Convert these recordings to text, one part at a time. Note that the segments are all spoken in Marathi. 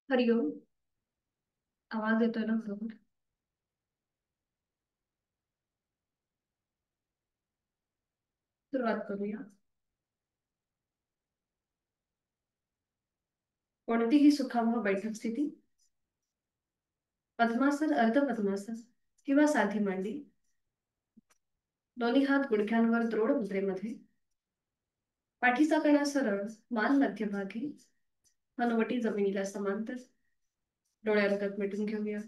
हरिओम. आवाज येतोय ना बरोबर? सुरुवात करूया. कोणतीही सुखावह बैठक स्थिती. पद्मासन, अर्ध पद्मासन किंवा साधी मांडी. दोन्ही हात गुडघ्यांवर द्रोड मुद्रेमध्ये. पाठीचा कणा सरळ, मान मध्यभागी, हनुवटी जमिनीला समांतर. डोळ्यालगत मिटून घेऊया.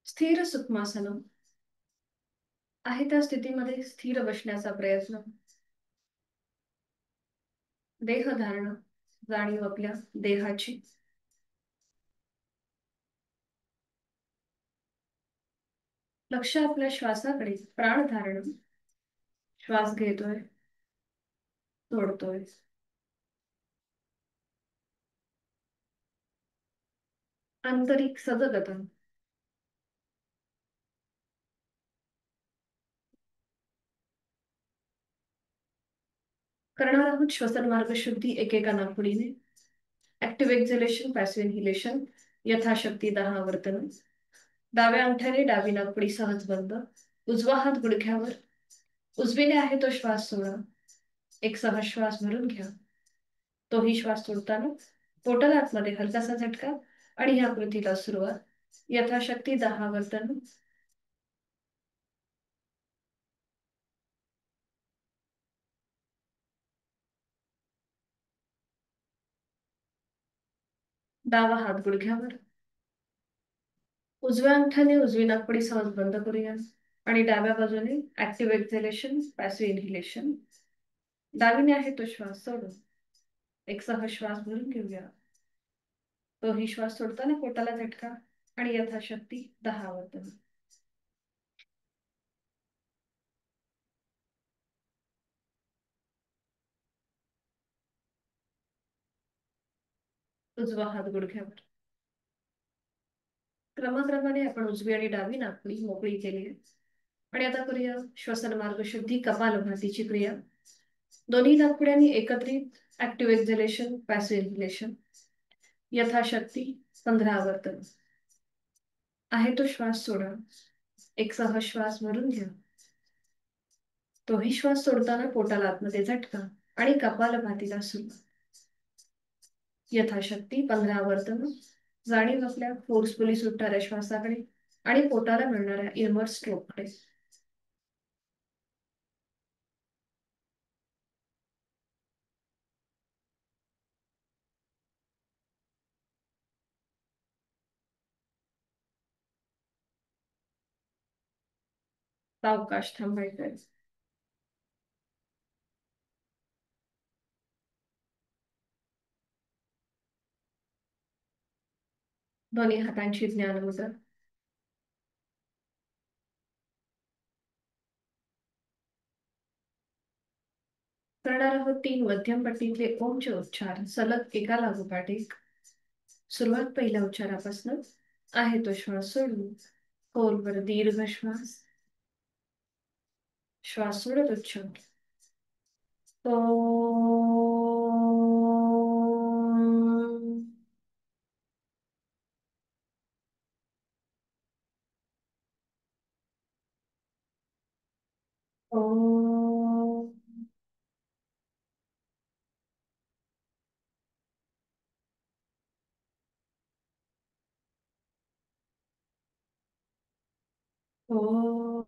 स्थिर सुखमासन. आहे त्या स्थितीमध्ये स्थिर बसण्याचा प्रयत्न. देहधारणा, जाणीव आपल्या देहाची. लक्ष आपल्या श्वासाकडे, प्राणधारणा. श्वास घेतोय, सोडतोय. आंतरिक सजगता. करणार आहोत श्वसन मार्ग शुद्धी एकेका नाकपुडीने. Active एक्झलेशन, passive इन्हिलेशन. यथाशक्ती 10 वर्तन. डाव्या अंगठ्याने डावी नाकपुडी सहज बंद. उजवा हात गुडघ्यावर. उजवीने आहे तो श्वास सोडा. एक सहज श्वास भरून घ्या. तोही श्वास सोडताना पोटाला आतमध्ये हलकासा झटका. आणि ह्या कृतीला सुरुवात. यथाशक्ती 10 वर्तन. डावा हात गुडघ्यावर. उजव्या अंगठ्याने उजवी नाकपुडी सहज बंद करूया. आणि डाव्या बाजूने ऍक्टिव्ह एक्झलेशन, पॅसिव्ह इन्हिलेशन. डावीने आहे तो श्वास सोडून एक सहज श्वास भरून घेऊया. तोही श्वास सोडताना पोटाला झटका. आणि यथाशक्ती 10 वर्तन. उजवा हात गुडघ्यावर. क्रमाक्रमाने आपण उजवी आणि डावी नाकपुडी मोकळी केली आहे. आणि आता करूया श्वसन मार्ग शुद्धी कपालभातीची क्रिया. दोन्ही नाकपुड्यांनी एकत्रित ऍक्टिव्ह एक्झलेशन, पॅसिव्ह इन्हिलेशन. यथाशक्ती 15 वर्तन. आहे तो श्वास सोडा. एक सहज श्वास भरून घ्या. तोही श्वास सोडताना पोटाला आतमध्ये झटका. आणि कपालभातीला सुरुवात. यथाशक्ती 15 वर्तन. जाणीव आपल्या फोर्सफुली सुटणाऱ्या श्वासाकडे आणि पोटाला मिळणाऱ्या इनवर्ड स्ट्रोककडे. सावकाश थांबायचंय. दोन्ही हातांची ज्ञान मुद्रा. करणार आहोत 3 मध्यम पट्टीतले ओमचे उच्चार सलग एका लागोपाठ एक. सुरुवात पहिल्या उच्चारापासून. आहे तो श्वास सोडून खोलवर दीर्घ श्वास. श्वास सोडत उच्चार. ओ. ओ. ओ.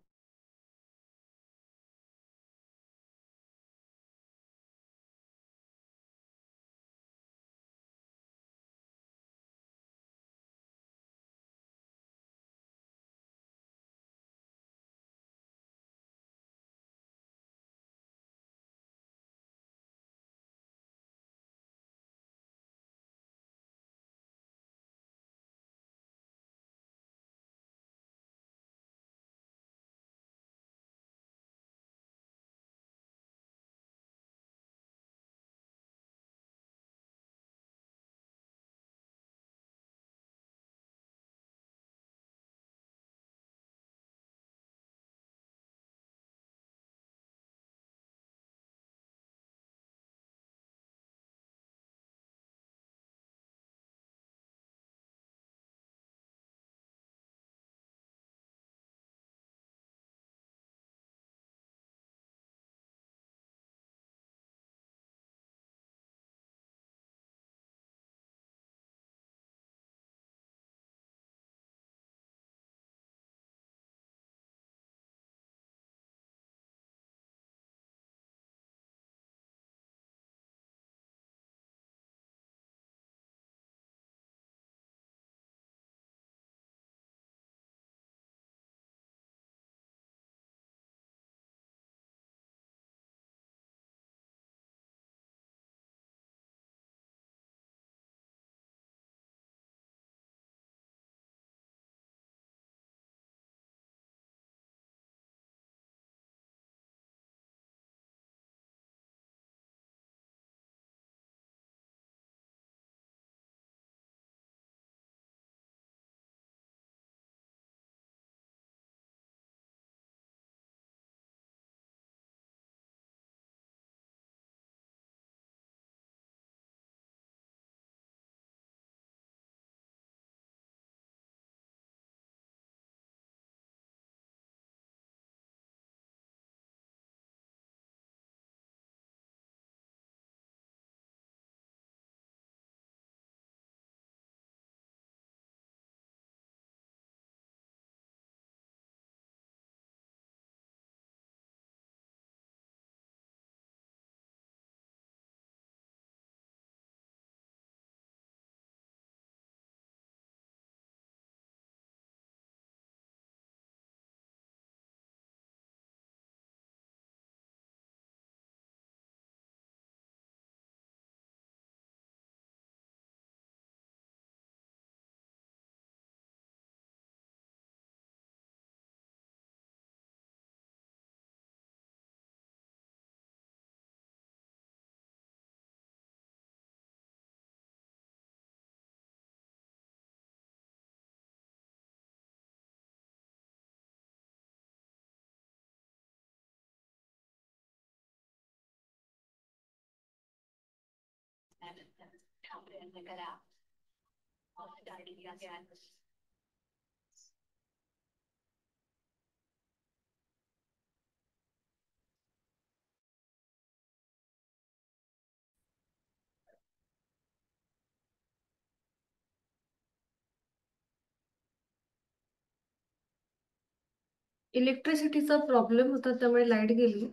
इलेक्ट्रिसिटीचा प्रॉब्लेम होता, त्यामुळे लाईट गेली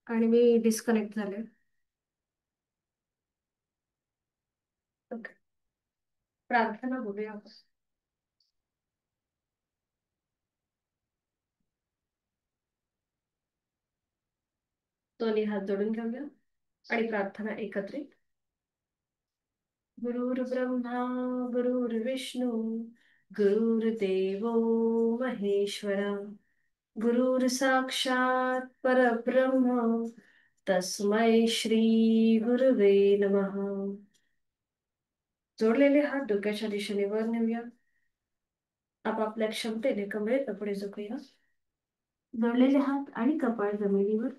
आणि मी डिस्कनेक्ट झाले. ओके. प्रार्थना बघूया आपण. दोन्ही हात जोडून घेऊया आणि प्रार्थना एकत्रित. गुरुर्ब्रह्मा गुरुर्विष्णू गुरुर्देवो महेश्वरा गुरुर्साक्षात परब्रह्म तस्मै श्री गुरुवे नमः. जोडलेले हात डोक्याच्या दिशेने वर नेऊया. आपापल्या क्षमतेने कमरेत पुढे झुकूया. जोडलेले हात आणि कपाळ जमिनीवर.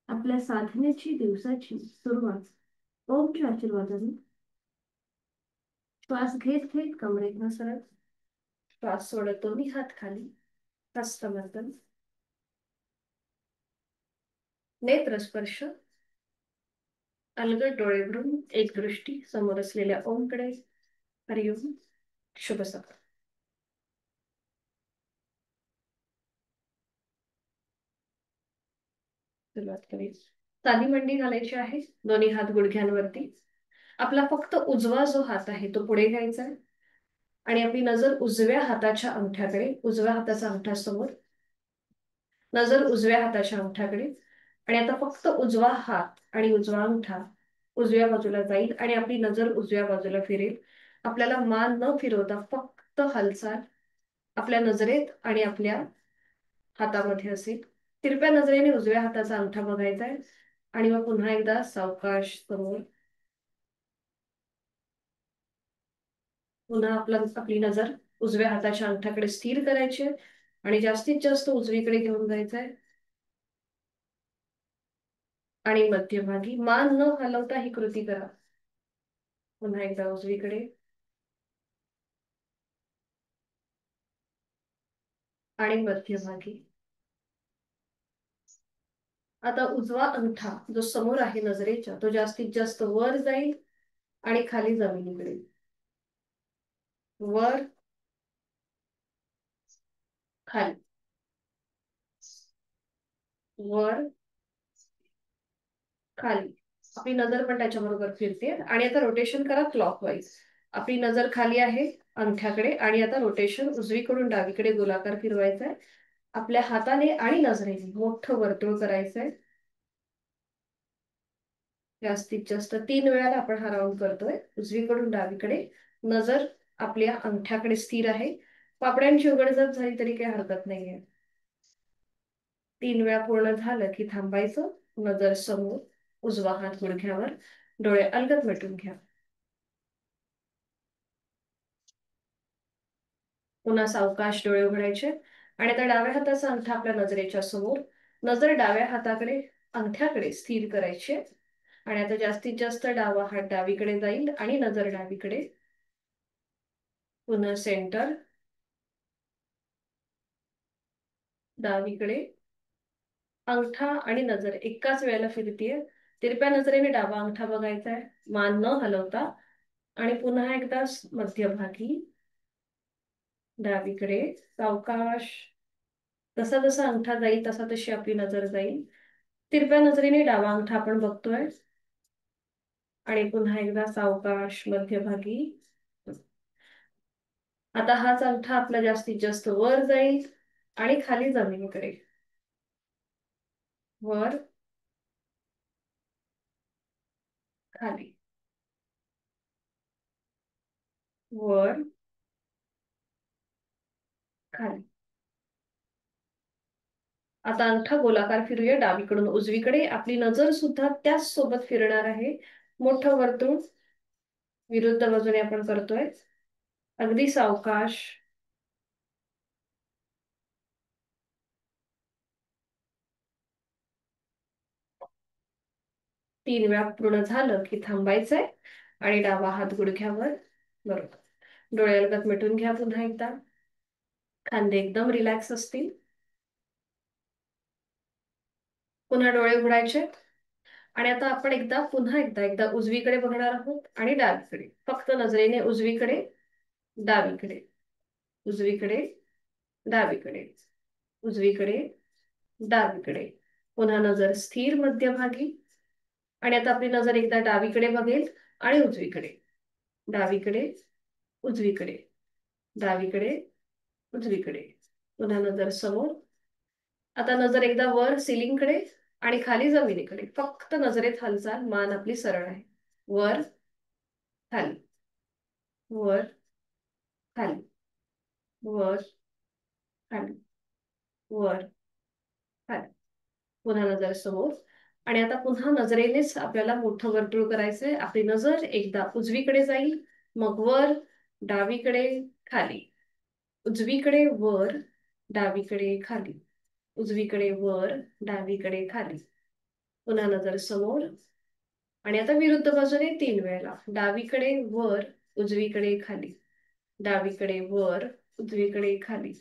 आपल्या साधनेची दिवसाची सुरुवात ओमच्या आशीर्वादाने. श्वास घेत घेत कमरेत सरळ. श्वास सोडत दोन्ही हात खाली. हस्तमर्दन. नेत्रस्पर्श. अलगद डोळे भरून एक दृष्टी समोर असलेल्या ओमकडे. हरिओम. शुभ सकाळ. सुरुवात करूया. साधी मांडी घालायची आहे. दोन्ही हात गुडघ्यांवरती. आपला फक्त उजवा जो हात आहे तो पुढे घ्यायचा आहे आणि आपली नजर उजव्या हाताच्या अंगठ्याकडे. उजव्या हाताचा अंगठा समोर. नजर उजव्या हाताच्या अंगठ्याकडे. आणि आता फक्त उजवा हात आणि उजवा अंगठा उजव्या बाजूला जाईल आणि आपली नजर उजव्या बाजूला फिरेल. आपल्याला मान न फिरवता फक्त हालचाल आपल्या नजरेत आणि आपल्या हातामध्ये असेल. तिरप्या नजरेने उजव्या हाताचा अंगठा बघायचा आहे आणि मग पुन्हा एकदा सावकाश समोर. पुन्हा आपली नजर उजव्या हाताच्या अंगठ्याकडे स्थिर करायची आहे आणि जास्तीत जास्त उजवीकडे घेऊन जायचं आहे. आणि मध्यभागी मान न हलवता ही कृती करा. पुन्हा एकदा उजवीकडे आणि मध्यभागी. आता उजवा अंगठा जो समोर आहे नजरेच्या तो जास्तीत जास्त वर जाईल आणि खाली जमिनीकडे. वर खाली. वर खाली. आपली नजर पण त्याच्याबरोबर फिरते आणि आता रोटेशन करा क्लॉकवाईज. आपली नजर खाली आहे अंगठ्याकडे आणि आता रोटेशन उजवीकडून डावीकडे गोलाकार फिरवायचा आहे. आपल्या हाताने आणि नजरेने मोठं वर्तुळ करायचंय. जास्तीत जास्त 3 वेळा आपण हा राऊंड करतोय. उजवीकडून डावीकडे. नजर आपल्या अंगठ्याकडे स्थिर आहे. पापड्यांची उघडझाप झाली तरी काही हरकत नाहीये. 3 वेळा पूर्ण झालं की थांबायचं. नजर समोर. उजवा हात गुडघ्यावर. डोळे अलगद मिटून घ्या. पुन्हा सावकाश डोळे उघडायचे आणि आता डाव्या हाताचा अंगठा आपल्या नजरेच्या समोर. नजर डाव्या हाताकडे अंगठ्याकडे स्थिर करायची आणि आता जास्तीत जास्त डावा हात डावीकडे जाईल आणि नजर डावीकडे. पुन्हा सेंटर. डावीकडे. अंगठा आणि नजर एकाच वेळेला फिरतीये. तिरप्या नजरेने डावा अंगठा बघायचा आहे मान न हलवता. आणि पुन्हा एकदा मध्यभागी. डावीकडे सावकाश. जसा जसा अंगठा जाईल तसा तशी आपली नजर जाईल. तिरप्या नजरेने डावा अंगठा आपण बघतोय आणि पुन्हा एकदा सावकाश मध्यभागी. आता हाच अंगठा आपला जास्तीत जास्त वर जाईल आणि खाली जमिनीकडे. वर खाली. वर खाली. आता अंगठा गोलाकार फिरूया डावीकडून उजवीकडे. आपली नजर सुद्धा त्याच सोबत फिरणार आहे. मोठं वर्तुळ विरुद्ध बाजूने आपण करतोय. अगदी सावकाश. 3 वेळा पूर्ण झालं की थांबायचंय आणि डावा हात गुडघ्यावर. बरोबर. डोळे अलगद मिटून घ्या पुन्हा एकदा. खांदे एकदम रिलॅक्स असतील. पुन्हा डोळे उघडायचे. आणि आता आपण पुन्हा एकदा उजवीकडे बघणार आहोत आणि डावीकडे. फक्त नजरेने उजवीकडे, डावीकडे, उजवीकडे, डावीकडे, उजवीकडे, डावीकडे. पुन्हा नजर स्थिर मध्यभागी. आणि आता आपली नजर एकदा डावीकडे बघेल आणि उजवीकडे, डावीकडे, उजवीकडे, डावीकडे, उजवीकडे. पुन्हा नजर समोर. आता नजर एकदा वर सिलिंगकडे आणि खाली जमिनीकडे. फक्त नजरेत हालचाल. मान आपली सरळ आहे. वर, खाली, वर, खाली, वर, खाली, वर, खाली. पुन्हा नजर समोर. आणि आता पुन्हा नजरेनेच आपल्याला मोठं वर्तुळ करायचंय. आपली नजर एकदा उजवीकडे जाईल, मग वर, डावीकडे, खाली, उजवीकडे, वर, डावीकडे, खाली, उजवीकडे, वर, डावीकडे, खाली. पुन्हा नजर समोर. आणि आता विरुद्ध बाजूने 3 वेळेला. डावीकडे, वर, उजवीकडे, खाली, डावीकडे, वर, उजवीकडे, खाली.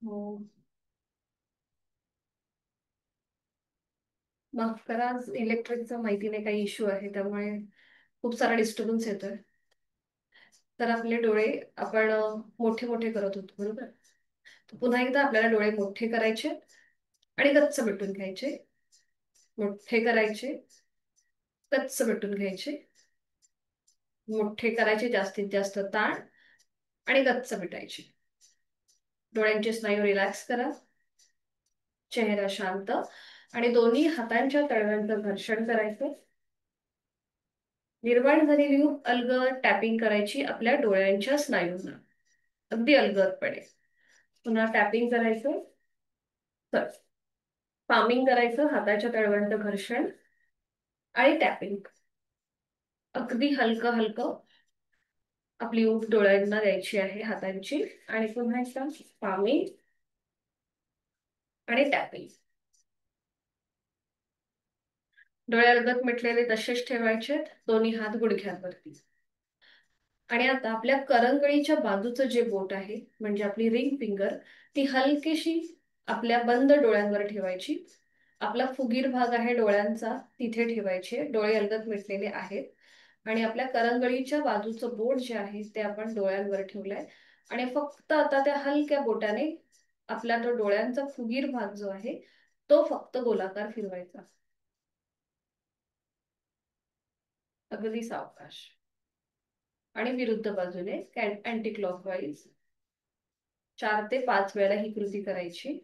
हो. माफ करा, इलेक्ट्रिकचा माहिती नाही काही इश्यू आहे त्यामुळे खूप सारा डिस्टर्बन्स येतोय. तर आपले डोळे आपण मोठे मोठे करत होतो बरोबर. तर पुन्हा एकदा आपल्याला डोळे मोठे करायचे आणि गच्च मिटून घ्यायचे. मोठे करायचे, गच्च मिटून घ्यायचे. मोठे करायचे जास्तीत जास्त ताण आणि गच्च मिटायचे. डोळ्यांचे स्नायू रिलॅक्स करा. चेहरा शांत आणि दोन्ही हातांच्या तळव्यांचं घर्षण करायचं. निर्माण झालेली अलगद टॅपिंग करायची आपल्या डोळ्यांच्या स्नायूंना, अगदी अलगदपणे. पुन्हा टॅपिंग करायचं. तर पामिंग करायचं, हाताच्या तळव्यांचं घर्षण आणि टॅपिंग. अगदी हलकं हलकं आपली ऊब डोळ्यांना द्यायची आहे हातांची. आणि पुन्हा एकदा पामिंग आणि टॅपिंग. डोळे अलगद मिटलेले तसेच ठेवायचे, दोन्ही हात गुडघ्यांवरती. आणि आता आपल्या करंगळीच्या बाजूचं जे बोट आहे म्हणजे आपली रिंग फिंगर, ती हलकीशी आपल्या बंद डोळ्यांवर ठेवायची. आपला फुगीर भाग आहे डोळ्यांचा, तिथे ठेवायचे. डोळे अलगद मिटलेले आहेत आणि आपल्या करंगळीच्या बाजूचं बोट जे आहे ते आपण डोळ्यांवर ठेवलंय. आणि फक्त आता त्या हलक्या बोटाने आपला तो डोळ्यांचा फुगीर भाग जो आहे तो फक्त गोलाकार फिरवायचा, अगदी सावकाश. आणि विरुद्ध बाजूने अँटी क्लॉकवाईज 4 ते 5 वेळा ही कृती करायची.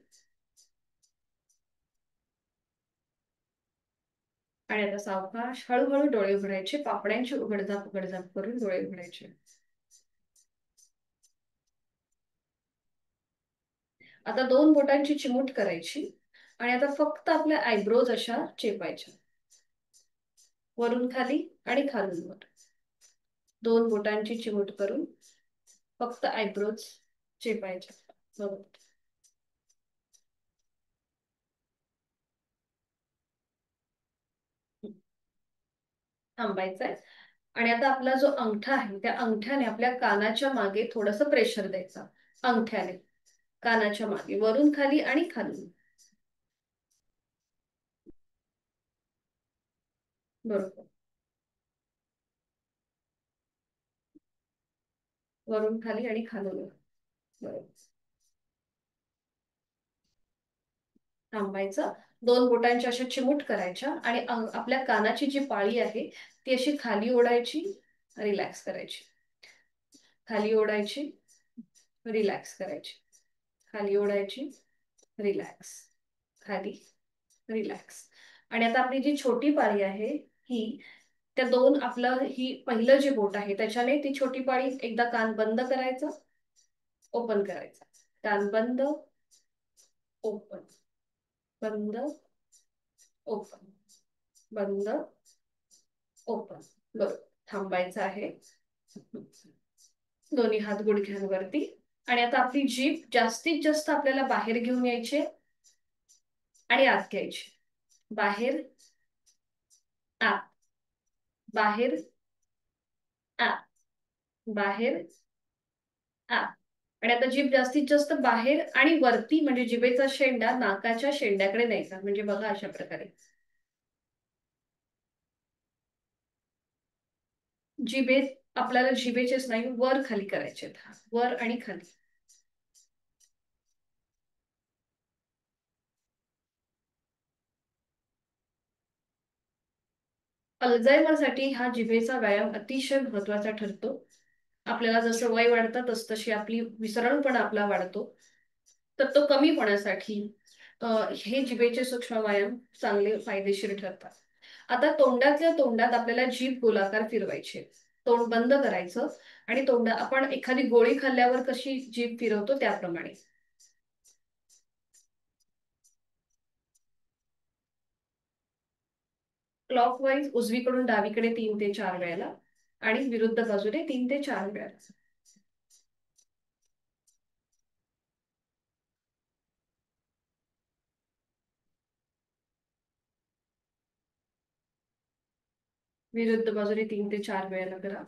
आणि आता सावकाश हळूहळू डोळे उघडायचे, पापड्यांची उघडझाप करून डोळे उघडायचे. आता 2 बोटांची चिमूट करायची आणि आता फक्त आपल्या आयब्रोज अशा चेपायच्या, वरून खाली आणि खालून वर. 2 बोटांची चिमूट करून फक्त आयब्रोज चेपायच्या. बरोबर. थांबायचंय. आणि आता आपला जो अंगठा आहे त्या अंगठ्याने आपल्या कानाच्या मागे थोडस प्रेशर द्यायचं. अंगठ्याने कानाच्या मागे, वरून खाली आणि खालून. बरोबर. वरून खाली आणि खालून वर. बरोबर. थांबायचं. 2 बोटांच्या अशा चिमूट करायच्या आणि आपल्या कानाची जी पाळी आहे ती अशी खाली ओढायची, रिलॅक्स करायची. खाली ओढायची, रिलॅक्स करायची. खाली ओढायची, रिलॅक्स. खाली, रिलॅक्स. आणि आता आपली जी छोटी पाळी आहे ही, त्या दोन आपलं ही पहिलं जे बोट आहे त्याच्याने ती छोटी पाळी एकदा कान बंद करायचं, ओपन करायचं. कान बंद, ओपन, बंद, ओपन, बंद, ओपन. बरोबर. थांबायचं आहे. दोन्ही हात गुडघ्यांवरती. आणि आता आपली जीभ जास्तीत जास्त आपल्याला बाहेर घेऊन यायची आणि आत घ्यायची. बाहेर, आत, बाहेर, आत, बाहेर, आत. आणि आता जीभ जास्तीत जास्त बाहेर आणि वरती म्हणजे जिभेचा शेंडा नाकाच्या शेंड्याकडे न्यायचा, म्हणजे बघा अशा प्रकारे. जिभेत आपल्याला जिभेचे स्नायू वर खाली करायचे, वर आणि खाली. अल्झायमरसाठी हा जिभेचा व्यायाम अतिशय महत्वाचा ठरतो. आपल्याला जसं वय वाढतं तसतशी आपली विसरणपणा आपला वाढतो. तर तो कमी होण्यासाठी हे जिभेचे सूक्ष्म व्यायाम चांगले फायदेशीर ठरतात. आता तोंडातल्या तोंडात आपल्याला जीभ गोलाकार फिरवायची. तोंड बंद करायचं आणि आपण एखादी गोळी खाल्ल्यावर कशी जीभ फिरवतो त्याप्रमाणे. क्लॉकवाईज उजवीकडून डावीकडे 3 ते 4 वेळेला आणि विरुद्ध बाजूने 3 ते 4 वेळा. विरुद्ध बाजूने 3 ते 4 वेळेला करा.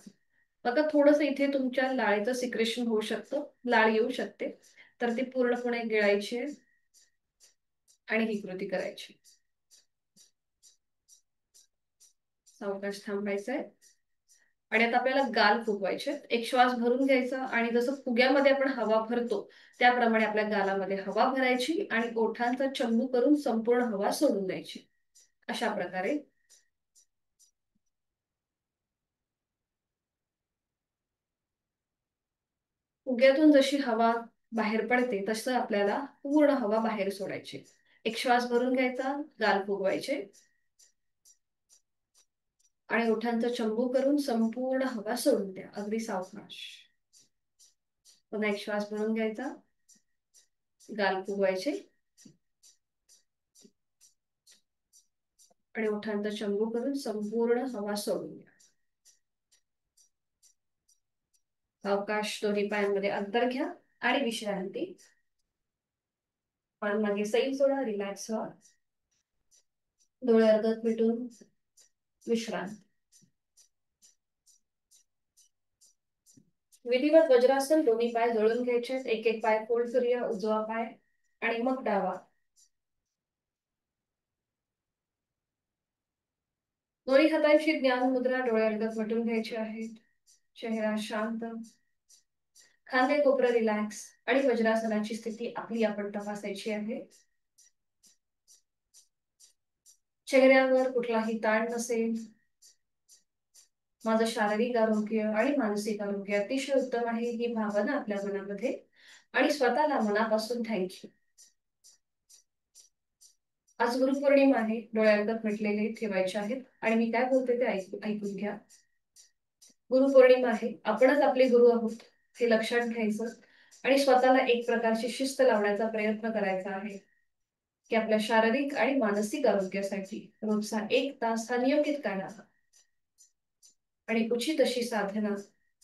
बघा थोडस इथे तुमच्या लाळेचं सिक्रेशन होऊ शकतं, लाळ येऊ शकते. तर ती पूर्णपणे गिळायची आणि ही कृती करायची. सावकाश थांबायचंय आणि आता आपल्याला गाल फुगवायचे. एक श्वास भरून घ्यायचा आणि जसं फुग्यामध्ये आपण हवा भरतो त्याप्रमाणे आपल्या गालामध्ये हवा भरायची आणि ओठांचा चंबू करून संपूर्ण हवा सोडून द्यायची. अशा प्रकारे फुग्यातून जशी हवा बाहेर पडते तसं आपल्याला पूर्ण हवा बाहेर सोडायची. एक श्वास भरून घ्यायचा, गाल फुगवायचे आणि ओठांचा चंबू करून संपूर्ण हवा सोडून द्या, अगदी सावकाश. पुन्हा एक श्वास भरून घ्यायचा, गाल फुगवायचे आणि ओठांचा चंबू करून संपूर्ण हवा सोडून द्या. सावकाश दोन्ही पायांमध्ये अंतर घ्या आणि विश्रांती. पण मागे सैल सोडा, रिलॅक्स व्हा. डोळे अर्धत मिटून विश्रांती. विधिवत वज्रासन. दोन्ही पाय जोडून घ्यायचे, एक एक पाय फोल्ड करूया. उजवा पाय आणि मग डावा. दोन्ही हातांची ज्ञान मुद्रा. डोळे अर्धत मिटून घ्यायचे आहेत. चेहरा शांत, खांदे कोपरा रिलॅक्स आणि वज्रासनाची स्थिती आपली आपण तपासायची आहे. चेहऱ्यावर कुठलाही ताण नसेल. माझं शारीरिक आरोग्य आणि मानसिक आरोग्य अतिशय उत्तम आहे ही भावना आपल्या मनामध्ये आणि स्वतःला मनापासून थँक्यू. आज गुरुपौर्णिमा आहे. डोळे अर्धत मिटलेले ठेवायचे आहेत आणि मी काय बोलते ते ऐकून घ्या. गुरुपौर्णिमा आहे, आपणच आपले गुरु आहोत हे लक्षात घ्यायचं आणि स्वतःला एक प्रकारची शिस्त लावण्याचा प्रयत्न करायचा आहे की आपल्या शारीरिक आणि मानसिक आरोग्यासाठी रोजचा 1 तास हा नियमित काढावा आणि उचित अशी साधना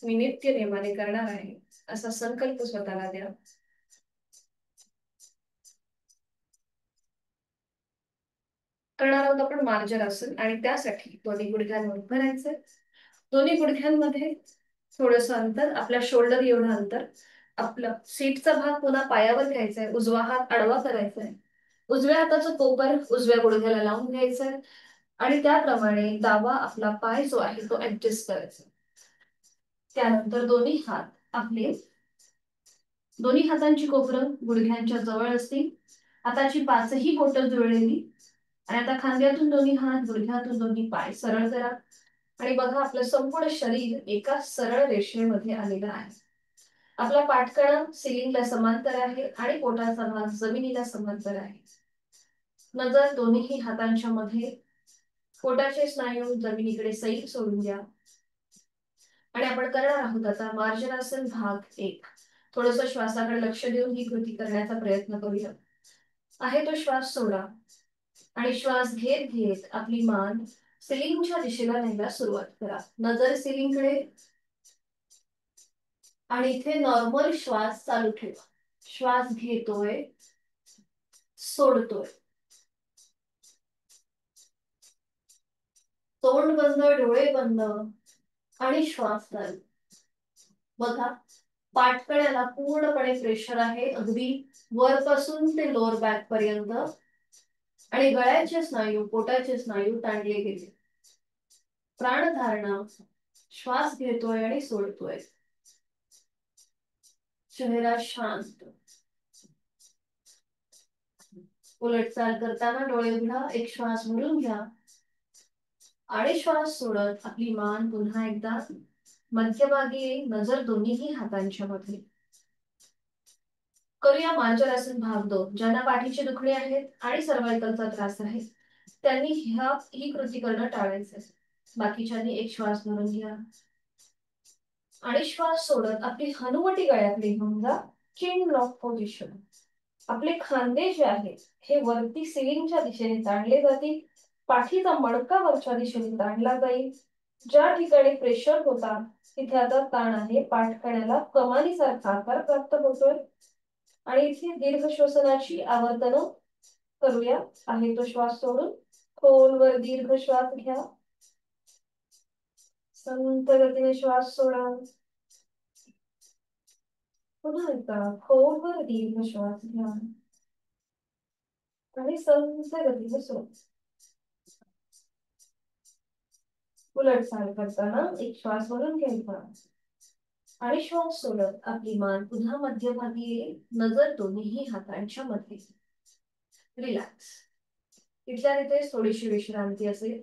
मी नित्य नेमाने करणार आहे असा संकल्प स्वतःला द्या. करणार आहोत आपण मार्जरासन आणि त्यासाठी दोन्ही गुडघ्यांवर उभं राहायचंय. दोन्ही गुडघ्यांमध्ये थोडंसं अंतर, आपल्या शोल्डर एवढं अंतर. आपलं सीटचा भाग पुन्हा पायावर घ्यायचा आहे. उजवा हात आडवा करायचा आहे. उजव्या हाताचं कोपर उजव्या गुडघ्याला लावून घ्यायचंय आणि त्याप्रमाणे डावा आपला पाय जो आहे तो ऍडजस्ट करायचा. त्यानंतर दोन्ही हात आपले, दोन्ही हातांची कोपरं गुडघ्यांच्या जवळ असतील. हाताची 5ही बोटं जुळलेली आणि आता खांद्यातून दोन्ही हात, गुडघ्यातून दोन्ही पाय सरळ करा आणि बघा आपलं संपूर्ण शरीर एका सरळ रेषेमध्ये आलेलं आहे. आपला पाठकळा सिलिंगला समांतर आहे आणि पोटाचा भाग जमिनीला समांतर आहे. नजर दोन्ही हातांच्या मध्ये. पोटाचे स्नायू जमिनीकडे सैल सोडून द्या आणि आपण करणार आहोत आता मार्जरासन भाग 1. थोडंसं श्वासाकडे लक्ष देऊन ही कृती करण्याचा प्रयत्न करूया. आहे तो श्वास सोडा आणि श्वास घेत घेत आपली मान सिलिंगच्या दिशेला न्यायला सुरुवात करा. नजर सिलिंगकडे आणि इथे नॉर्मल श्वास चालू ठेवा. श्वास घेतोय, सोडतोय, तोंड बंद, डोळे बंद आणि श्वास चालू. बघा पाठकळ्याला पूर्णपणे प्रेशर आहे, अगदी वरपासून ते लोअर बॅक पर्यंत आणि गळ्याचे स्नायू, पोटाचे स्नायू ताणले गेले. प्राणधारणा. श्वास घेतोय आणि सोडतोय. चेहरा शांत. उलटचाल करताना डोळे उघडा. एक श्वास भरून घ्या आणि श्वास सोडत आपली मान पुन्हा एकदा मध्यभागी येईल. नजर दोन्हीही हातांच्या मध्ये. करूया मार्जरासन भाग 2. ज्यांना पाठीची दुखणी आहेत आणि सर्वायकलचा त्रास आहे त्यांनी ही कृती करणं टाळायचं. बाकीच्यांनी एक श्वास भरून घ्या आणि श्वास सोडत आपली हनुवटी गळ्यातली घेऊन जा. चिन लॉक पोझिशन. आपले खांदे जे आहेत हे वरती सिलिंगच्या दिशेने ताणले जातील. पाठीचा मणका वरच्या दिशेने ताणला जाईल. ज्या ठिकाणी प्रेशर होता तिथे आता ताण आहे. पाठकण्याला कमानीसारखा आकार प्राप्त होतोय आणि इथे दीर्घ श्वसनाची आवर्तन करूया. आहे तो श्वास सोडून खोलवर दीर्घ श्वास घ्या. संत गतीने श्वास सोडा. पुन्हा एकदा खोलवर दीर्घ श्वास घ्या आणि संथ गतीने सोडा. उलट चाल करताना एक श्वास भरून घ्यायचा आणि श्वास सोडत आपली मान पुन्हा मध्यभागी येईल. नजर दोन्ही हातांच्या मध्ये. रिलॅक्स. इथल्या तिथे थोडीशी विश्रांती असेल.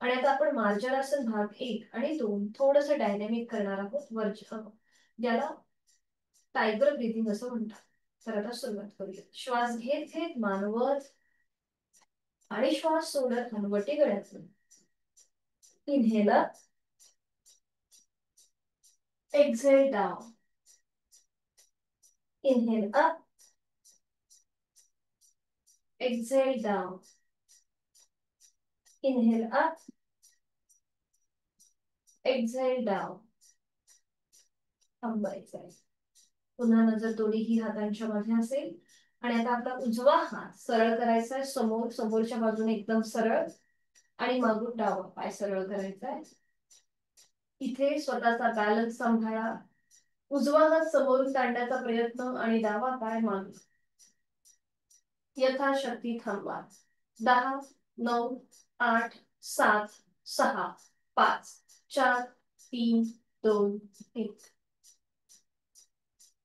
आणि आता आपण मार्जरासन भाग 1 आणि 2 थोडस डायनॅमिक करणार आहोत. ज्याला टायगर ब्रीथिंग असं म्हणतात. तर आता सुरुवात करूया. श्वास घेत घेत मानवर आणि श्वास सोडत हनुवटी गळ्यातून. Inhale up, exhale down. Inhale up, exhale down. Inhale up, exhale down. थांबायचंय. पुन्हा नजर दोन्ही हातांच्या मध्ये असेल. आणि आता आपला उजवा हात सरळ करायचा आहे समोर, समोरच्या बाजूने एकदम सरळ. आणि मागून डावा पाय सरळ करायचा आहे. इथे स्वतःचा बॅलन्स सांभाळा. उजवा हात समोरून काढण्याचा प्रयत्न आणि डावा पाय मागे. यथाशक्ती थांबवा. 10, 9, 8, 7, 6, 5, 4, 3, 2, 1.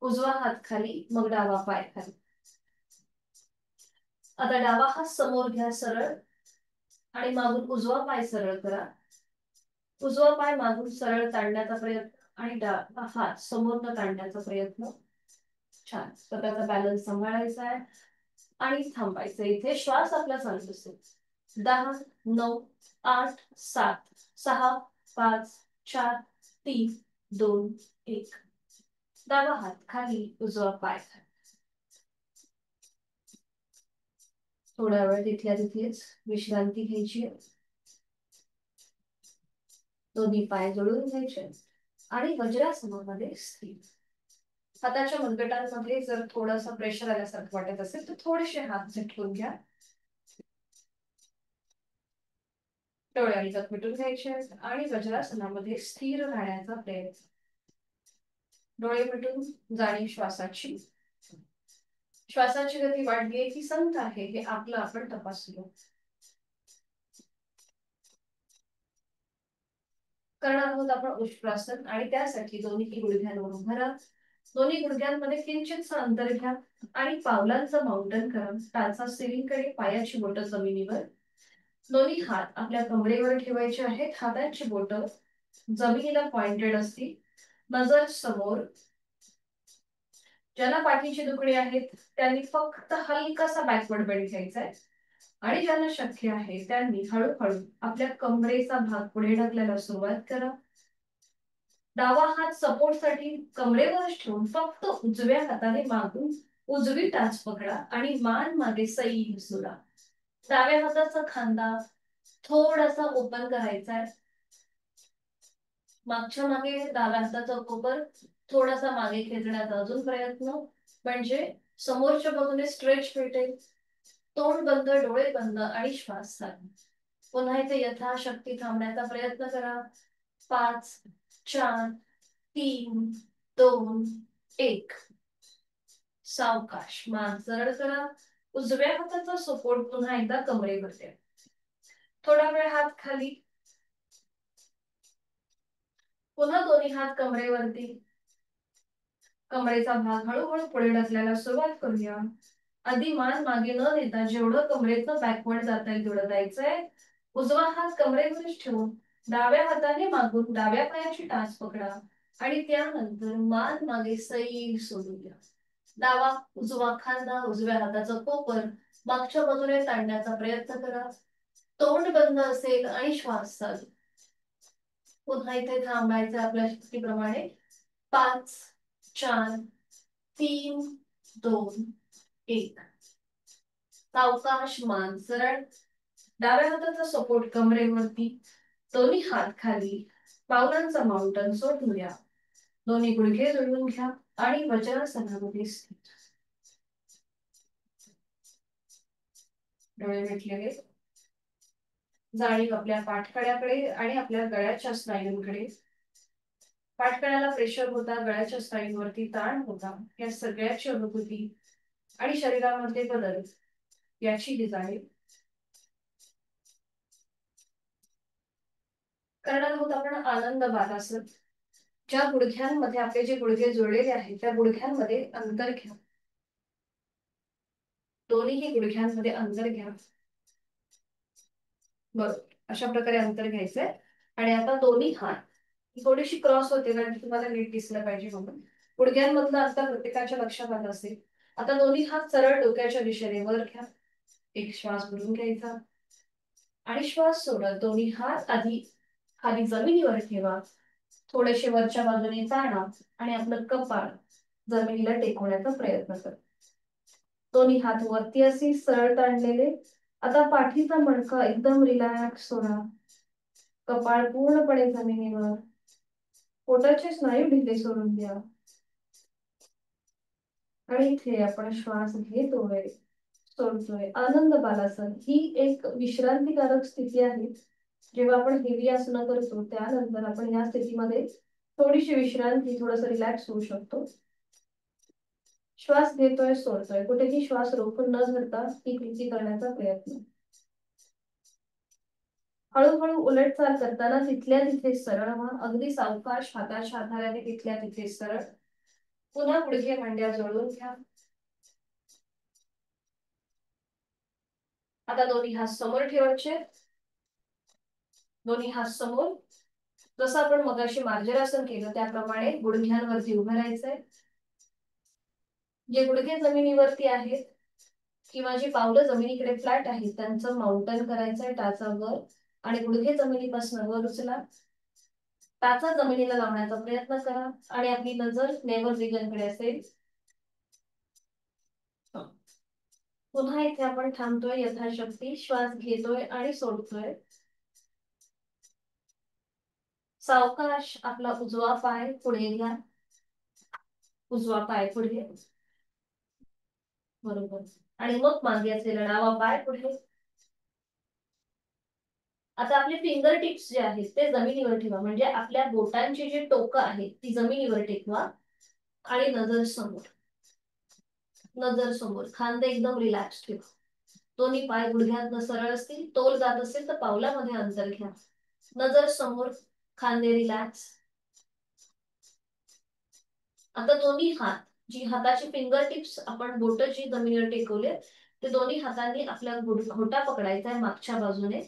उजवा हात खाली, मग डावा पाय खाली. आता डावा हात समोर घ्या सरळ आणि मागून उजवा पाय सरळ करा. उजवा पाय मागून सरळ ताणण्याचा प्रयत्न आणि डावा हात समोर न ताणण्याचा प्रयत्न. छान. स्वतःचा बॅलन्स सांभाळायचा आहे आणि थांबायचं. इथे श्वास आपला चालत असेल. 10, 9, 8, 7, 6, 5, 4, 3, 2, 1. डावा हात खाली, उजवा पाय खाली. थोडा वेळ तिथल्या तिथेच विश्रांती घ्यायची. दोन्ही पाय जोडून घ्यायचे आणि वज्रासनामध्ये स्थिर. हाताच्या मनगटांमध्ये जर थोडासा प्रेशर आल्यासारखं वाटत असेल तर थोडेसे हात झटकून घ्या. डोळे आणि हात मिटून घ्यायचे आणि वज्रासनामध्ये स्थिर राहण्याचा प्रयत्न. डोळे मिटून जाणीव श्वासाची. श्वासाची गती वाढली की संथ आहे हे आपलं आपण तपासलो. करणार आहोत आपण उष्ट्रासन आणि त्यासाठी दोन्ही गुडघ्यांवर उभं राहा. दोन्ही गुडघ्यांमध्ये किंचित अंतर घ्या आणि पावलांचं माउंटन करा. टाचा सिलिंगकडे, पायाची बोटं जमिनीवर. दोन्ही हात आपल्या कमरेवर ठेवायचे आहेत. हातांची बोटं जमिनीला पॉइंटेड असतील. नजर समोर. ज्यांना पाठीची दुखणी आहेत त्यांनी फक्त हलकासा बॅकवर्ड बेंड घ्यायचा आहे. आणि ज्यांना शक्य आहे त्यांनी हळूहळू आपल्या कमरेचा भाग पुढे ढकलायला सुरुवात करा. डावा हात सपोर्टसाठी कमरेवरच ठेवून फक्त उजव्या हाताने मागून उजवी टाच पकडा आणि मान मागे सैल सोडा. डाव्या हाताचा खांदा थोडासा ओपन करायचा आहे. मागच्या मागे डाव्या हाताचा कोपर थोडासा मागे खेचण्याचा अजून प्रयत्न. म्हणजे समोरच्या बाजूने स्ट्रेच भेटेल. तोंड बंद, डोळे बंद आणि श्वास चालू. पुन्हा इथे यथाशक्ती थांबण्याचा प्रयत्न करा. 5, 4, 3, 2, 1. सावकाश मान सरळ करा. उजव्या हाताचा सपोर्ट पुन्हा एकदा कमरेवर द्या. थोडा वेळ हात खाली. पुन्हा दोन्ही हात कमरेवरती. कमरेचा भाग हळूहळू पुढे ढकलायला सुरुवात करूया. आधी मान मागे न नेता जेवढं कमरेचं बॅकवर्ड जाता येईल तेवढं जायचंय. उजवा हात कमरेवरच ठेवून डाव्या हाताने मागून डाव्या पायाची टाच पकडा आणि त्यानंतर मान मागे सैल सोडून द्या. डावा उजवा खांदा, उजव्या हाताचा कोपर मागच्या बाजूने ताणण्याचा प्रयत्न करा. तोंड बंद असेल आणि श्वास चालू. पुन्हा इथे थांबायचं आपल्या शक्तीप्रमाणे. 5, 4, 3, 2, 1. सावकाश मान सरळ. डाव्या हाताचा सपोर्ट कमरेवरती. दोन्ही हात खाली. पावलांचा माउंटन सोडून द्या. दोन्ही गुडघे जोडून घ्या आणि वज्रासनामध्ये स्थिर. डोळे मिटलेले. जाणीव आपल्या पाठकड्याकडे आणि आपल्या गळ्याच्या स्नायूंकडे. पाठकण्याला प्रेशर होता, गळ्याच्या स्नायूंवरती ताण होता, या सगळ्याची अनुभूती आणि शरीरामध्ये बदल याची ही जाणीव करणार आहोत आपण आनंद बालासन. ज्या गुडघ्यांमध्ये आपले जे गुडघे जुळलेले आहेत त्या गुडघ्यांमध्ये अंतर घ्या. दोन्हीही गुडघ्यांमध्ये अंतर घ्या. बरोबर, अशा प्रकारे अंतर घ्यायचंय. आणि आता दोन्ही हात थोडीशी क्रॉस होते कारण तुम्हाला नीट दिसलं पाहिजे म्हणून. गुडघ्यांमधलं अंतर प्रत्येकाच्या लक्षात आलं असेल. आता दोन्ही हात सरळ डोक्याच्या दिशेने वर घ्या. एक श्वास भरून घ्यायचा आणि श्वास सोडत दोन्ही हात आधी खाली जमिनीवर ठेवा. थोडेसे वरच्या बाजूने ताणा आणि आपलं कपाळ जमिनीला टेकवण्याचा प्रयत्न करा. दोन्ही हात वरती असे सरळ ताणलेले. आता पाठीचा मणका एकदम रिलॅक्स सोडा. कपाळ पूर्णपणे जमिनीवर. पोटाचे स्नायू ढिले सोडून द्या. आणि इथे आपण श्वास घेतोय, सोडतोय. आनंद बालासन ही एक विश्रांतीकारक स्थिती आहे. जेव्हा आपण हेवी आसनं करतो त्यानंतर आपण या स्थितीमध्ये थोडीशी विश्रांती, थोडस रिलॅक्स होऊ शकतो. श्वास घेतोय, सोडतोय. कुठेही श्वास रोखून न धरता ही कृती करण्याचा प्रयत्न. हळूहळू उलट चाल करताना तिथल्या तिथे सरळ व्हा. अगदी सावकाश हाताच्या आधाराने तिथल्या तिथे सरळ. पुन्हा गुडघे मांड्या जोडून घ्या. आता दोन्ही हात समोर ठेवायचे. दोन्ही हात समोर. जसं आपण मगाशी मार्जरासन केलं त्याप्रमाणे गुडघ्यांवरती उभं राहायचंय. जे गुडघे जमिनीवरती आहेत किंवा जी पावलं जमिनीकडे फ्लॅट आहेत त्यांचं माउंटन करायचंय टाचावर. आणि गुडघे जमिनीपासून वर उचला. टाचा जमिनीला लावण्याचा प्रयत्न करा आणि आपली नजर नेवर रिगनकडे असेल. पुन्हा इथे आपण थांबतोय यथाशक्ती. श्वास घेतोय आणि सोडतोय. सावकाश आपला उजवा पाय पुढे घ्या. उजवा पाय पुढे. बरोबर. आणि मग मागे असलेला डावा पाय पुढे. आता आपले फिंगर टिप्स जे आहेत ते जमिनीवर ठेवा. म्हणजे आपल्या बोटांची जी टोकं आहेत ती जमिनीवर टेकवा. आणि नजर समोर. नजर समोर. खांदे एकदम रिलॅक्स ठेवा. दोन्ही पाय गुडघ्यातनं सरळ असतील. तोल जात असेल तर पावलामध्ये अंतर घ्या. नजर समोर. खांदे रिलॅक्स. आता दोन्ही हात, जी हाताची फिंगर टिप्स आपण बोट जी जमिनीवर टेकवले ते दोन्ही हातांनी आपल्या घोटा पकडायचा आहे मागच्या बाजूने.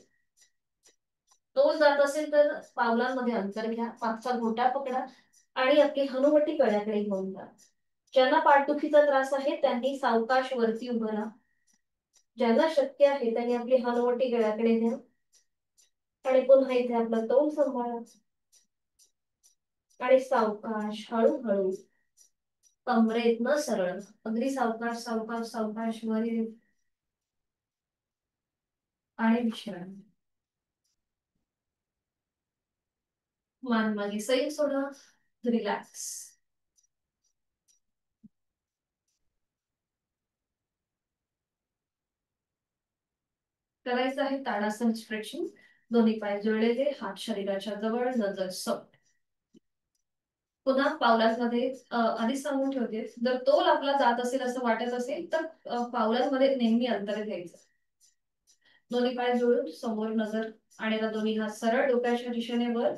तोल जात असेल तर पावलांमध्ये अंतर घ्या. मागचा घोटा पकडा आणि आपली हनुवटी गळ्याकडे घेऊन जा. ज्यांना पाठदुखीचा त्रास आहे त्यांनी सावकाश वरती उभं राहा. ज्यांना शक्य आहे त्यांनी आपली हनुवटी गळ्याकडे घ्या. आणि पुन्हा इथे आपला तोल सांभाळा. आणि सावकाश हळूहळू कमरेतनं सरळ. अगदी सावकाश सावकाश सावकाश वर. आणि विश्रांती. मान मागे सैल सोडा. रिलॅक्स. करायचं आहे ताडासन स्ट्रेचिंग. दोन्ही पाय जुळलेले, हात शरीराच्या जवळ, नजर समोर. पुन्हा पावलांमध्ये आधीच सांगून ठेवते, जर तोल आपला जात असेल असं वाटत असेल तर पावलांमध्ये नेहमी अंतर घ्यायचं. दोन्ही पाय जुळून समोर नजर. आणि आता दोन्ही हात सरळ डोक्याच्या दिशेने वर.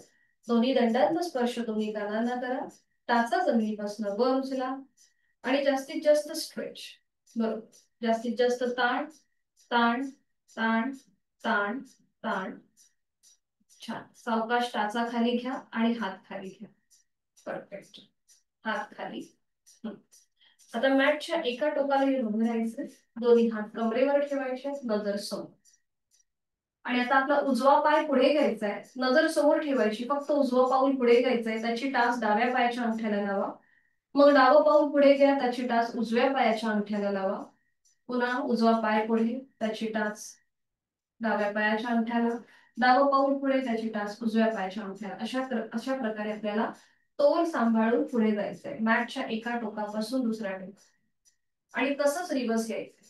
दोन्ही दंडांचा स्पर्श दोन्ही कानांना करा. टाचा जमिनीपासून वर उचला. आणि जास्तीत जास्त स्ट्रेच. बरोबर. जास्तीत जास्त ताण ताण ताण ताण ताण. छान. सावकाश टाचा खाली घ्या आणि हात खाली घ्या. परफेक्ट. हात खाली. आता मॅटच्या एका टोकाला येऊन उभं राहायचं. दोन्ही हात कमरेवर ठेवायचे. नजर समोर. आणि आता आपला उजवा पाय पुढे घ्यायचा आहे. नजर समोर ठेवायची. फक्त उजवा पाऊल पुढे घ्यायचंय. त्याची टाच डाव्या पायाच्या अंगठ्याला लावा. मग डावं पाऊल पुढे घ्या. त्याची टाच उजव्या पायाच्या अंगठ्याला लावा. पुन्हा उजवा पाय पुढे. त्याची टाच डाव्या पायाच्या अंगठ्याला. डावं पाऊल पुढे. त्याची टाच उजव्या पायाच्या अंगठ्याला. अशा प्रकारे आपल्याला तोल सांभाळून पुढे जायचंय. मॅटच्या एका टोकापासून दुसऱ्या टोका. आणि तसंच रिव्हर्स घ्यायचंय.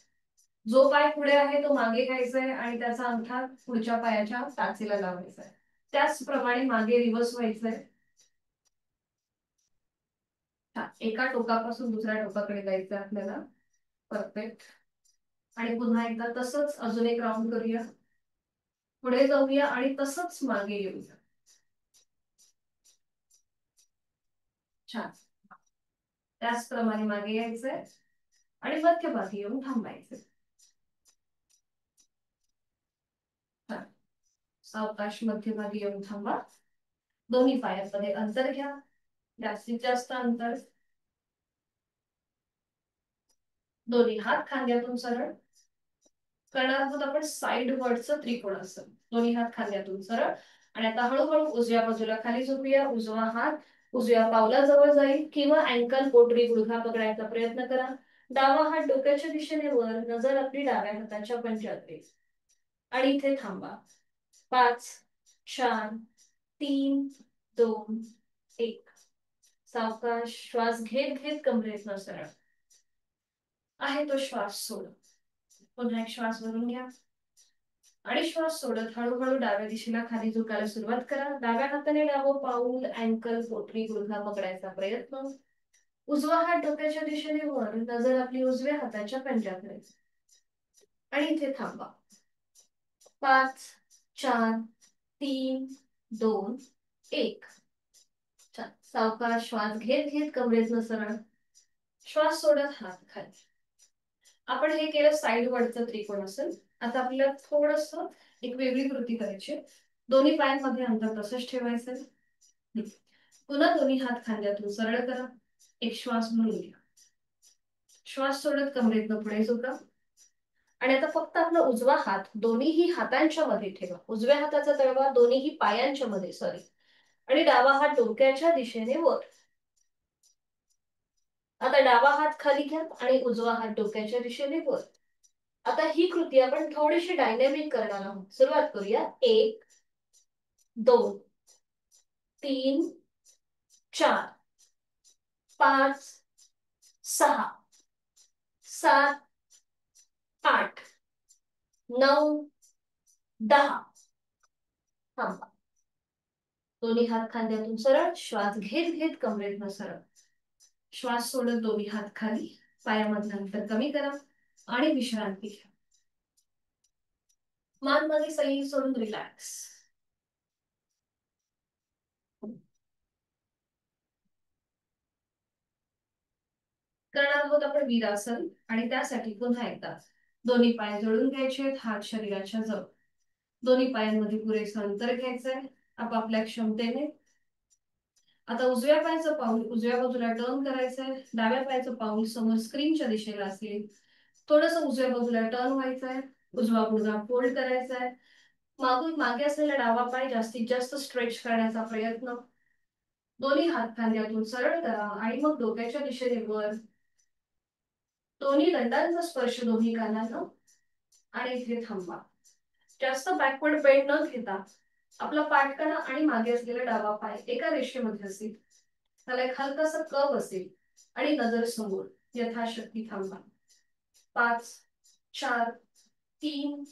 जो पाय पुढे आहे तो मागे घ्यायचाय आणि त्याचा अंगठा पुढच्या पायाच्या टाचेला लावायचा आहे. त्याचप्रमाणे मागे रिव्हर्स व्हायचंय. एका टोकापासून दुसऱ्या टोकाकडे जायचं आपल्याला. परफेक्ट. आणि पुन्हा एकदा तसंच अजून एक राऊंड करूया. पुढे जाऊया आणि तसंच मागे येऊया. छान. त्याचप्रमाणे मागे यायचंय आणि मध्यभागी येऊन थांबायचं. सावकाश मध्यभागी येऊन थांबा. दोन्ही पायांमध्ये अंतर घ्या, जास्तीत जास्त अंतर. दोन्ही हात खांद्यातून सरळ करणार आहोत आपण साइड वर्डचं त्रिकोणासन. दोन्ही हात खांद्यातून सरळ. आणि आता हळूहळू उजव्या बाजूला खाली झोपूया. उजवा हात उजव्या पावलाजवळ जाईल किंवा अँकल पोटरी गुडघा पकडायचा प्रयत्न करा. डावा हात डोक्याच्या दिशेने वर, नजर आपली डाव्या हाताच्या पंजात राहील. आणि इथे थांबा. 5 4 3 2 1. सावकाश श्वास घेत घेत कमरेतनं सरळ. आहे तो श्वास सोड. पुन्हा एक श्वास भरून घ्या आणि श्वास सोडत हळूहळू डाव्या दिशेला खाली झुकायला सुरुवात करा. डाव्या हाताने डावं पाऊल, अँकल पोटरी गुडघा पकडायचा प्रयत्न. उजवा हात डोक्याच्या दिशेने वर, नजर आपली उजव्या हाताच्या पंजाकडे. आणि इथे थांबा. 5 4 3 2 1. सावकाश श्वास घेत घेत कमरेतनं सरळ. श्वास सोडत हात खाली. आपण हे केलं साइड वरचं त्रिकोणासन. आता आपल्याला थोडस एक वेगळी कृती करायची. दोन्ही पायांमध्ये अंतर तसंच ठेवायचं. पुन्हा दोन्ही हात खांद्यातून सरळ करा. एक श्वास भरून घ्या. श्वास सोडत कमरेतनं पुढे झुका. आणि आता फक्त आपला उजवा हात दोन्हीही हातांच्या मध्ये ठेवा. उजव्या हाताचा तळवा दोन्हीही पायांच्या मध्ये, सॉरी. आणि डावा हात डोक्याच्या दिशेने वर. आता डावा हात खाली घ्या आणि उजवा हात डोक्याच्या दिशेने वर. आता ही कृती आपण थोडीशी डायनॅमिक करणार आहोत. सुरुवात करूया. 1 2 3 4 5 6 7 8 9 10. थांबा. दोन्ही हात खांद्यातून सरळ. श्वास घेत घेत कमरेतनं सरळ. श्वास सोडत दोन्ही हात खाली. पायामधलं अंतर कमी करा आणि विश्रांती घ्या. मान मध्ये सही सोडून रिलॅक्स. करणार आहोत आपण वीरासन. आणि त्यासाठी पुन्हा एकदा दोन्ही पाय जोडून घ्यायचे, हात शरीराच्या जवळ. दोन्ही पायांमध्ये पुरेसं अंतर घ्यायचंय आपापल्या क्षमतेने. आता उजव्या पायाचं पाऊल उजव्या बाजूला टर्न करायचंय. डाव्या पायाचं पाऊल समोर स्क्रीनच्या दिशेला असेल. थोडस उजव्या बाजूला टर्न व्हायचंय. उजवा गुडघा फोल्ड करायचा आहे. मागून मागे असलेला डावा पाय जास्तीत जास्त स्ट्रेच करण्याचा प्रयत्न. दोन्ही हात खांद्यातून सरळ करा आणि मग डोक्याच्या दिशेने वर. दोन्ही दंडांचा स्पर्श दोन्ही कानांना. आणि इथे थांबा. जास्त बॅकवर्ड बेंड न घेता आपला पाठकणा आणि मागे असलेला डावा पाय एका रेषेमध्ये असेल. त्याला एक हलकासा कव असेल आणि नजर समोर. यथाशक्ती थांबा. 5 4 3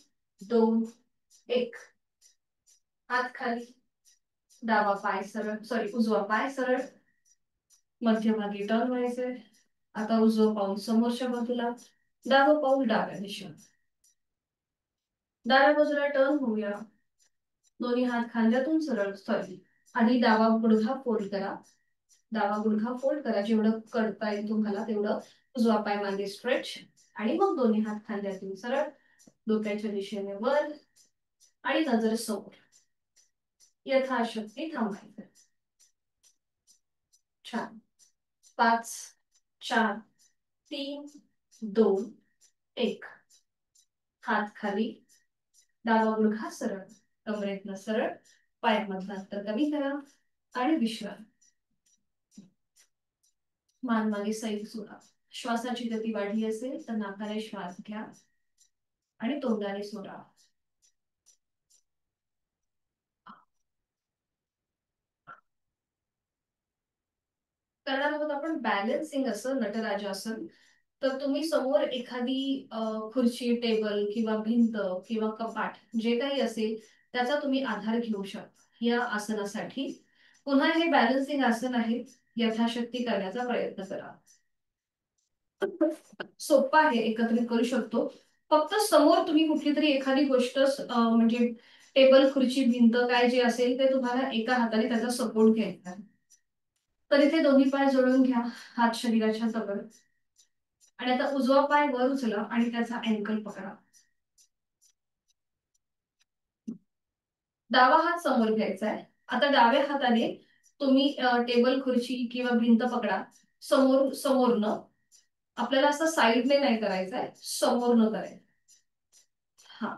2 1. हात खाली. डावा पाय सरळ, सॉरी उजवा पाय सरळ. मध्यभागी टर्न व्हायचंय. आता उजवं पाऊल समोरच्या बाजूला, डावं पाऊल डाव्या दिशेला. डाव्या बाजूला टर्न होऊया. दोन्ही हात खांद्यातून सरळ, सॉरी आधी डावा गुडघा फोल्ड करा. डावा गुडघा फोल्ड करा. जेवढं करता येईल तुम्हाला तेवढं. उजवा पाय मागे स्ट्रेच. आणि मग दोन्ही हात खांद्यातून सरळ. डोक्याच्या दिशेने वर आणि नजर समोर. यथाशक्ती थांबायचं. छान. 5 4 3 2 1. हात खाली. डावा गुडघा सरळ. कमरेतनं सरळ. पायामधलं अंतर कमी करा आणि विश्राम. मान मागे सैल सोडा. श्वासाची गती वाढली असेल तर नाकाने श्वास घ्या आणि तोंडाने सोडा. करणार आहोत आपण बॅलन्सिंग असं नटराजासन. तर तुम्ही समोर एखादी खुर्ची, टेबल किंवा भिंत किंवा कपाट जे काही असेल त्याचा तुम्ही आधार घेऊ शकता या आसनासाठी. पुन्हा हे बॅलन्सिंग आसन आहे. यथाशक्ती करण्याचा प्रयत्न करा. सोपं आहे, एकत्रित करू शकतो. फक्त समोर तुम्ही कुठली तरी एखादी गोष्ट म्हणजे टेबल, खुर्ची, भिंत काय जे असेल ते तुम्हाला एका हाताने त्याचा सपोर्ट घ्यायचा आहे. तर इथे दोन्ही पाय जोडून घ्या, हात शरीराच्या जवळ. आणि आता उजवा पाय वर उचला आणि त्याचा अँकल पकडा. डावा हात समोर घ्यायचा आहे. आता डाव्या हाताने तुम्ही टेबल, खुर्ची किंवा भिंत पकडा. समोरनं आपल्याला असं साईडने नाही करायचंय, समोरनं करायचं. हा,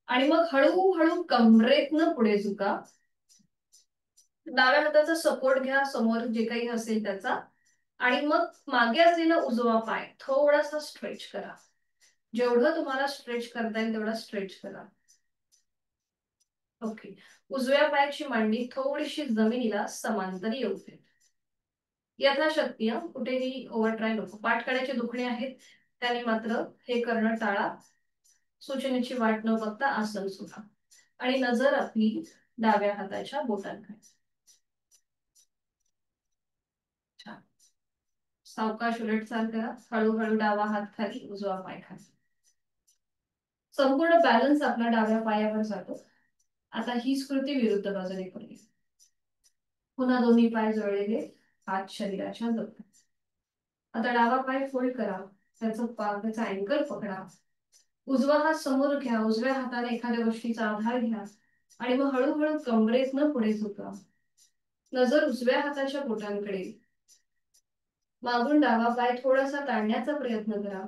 आणि मग हळूहळू कमरेतनं पुढे झुका. डाव्या हाताचा सपोर्ट घ्या समोर जे काही असेल त्याचा. आणि मग मागे असलेला उजवा पाय थोडासा स्ट्रेच करा. जेवढं तुम्हाला स्ट्रेच करता येईल तेवढा स्ट्रेच करा. ओके. उजव्या पायाची मांडी थोडीशी जमिनीला समांतर येऊ दे. यथाशक्ती कुठेही ओव्हर ट्राय नको. पाठ काढायचे दुखणे आहेत त्याने मात्र हे करणं टाळा. सूचनेची वाट न बघता आसन सुद्धा. आणि नजर आपली डाव्या हाताच्या बोटांकडे. छान. सावकाश उलट चाल करा. हळूहळू डावा हात खाली, उजवा पाय खाली. संपूर्ण बॅलन्स आपला डाव्या पायावर जातो. आता हीच कृती विरुद्ध बाजूने करूया. पुन्हा दोन्ही पाय जोडलेले, हात शरीराच्या जवळ. आता डावा पाय फोल्ड करा, त्याचा अँकल पकडा. उजवा हात समोर घ्या, उजव्या हाताने एखाद्या गोष्टीचा आधार घ्या आणि मग हळूहळू कमरेतनं पुढे झुका. नजर उजव्या हाताच्या बोटांकडे. मागून डावा पाय थोडासा ताणण्याचा प्रयत्न करा.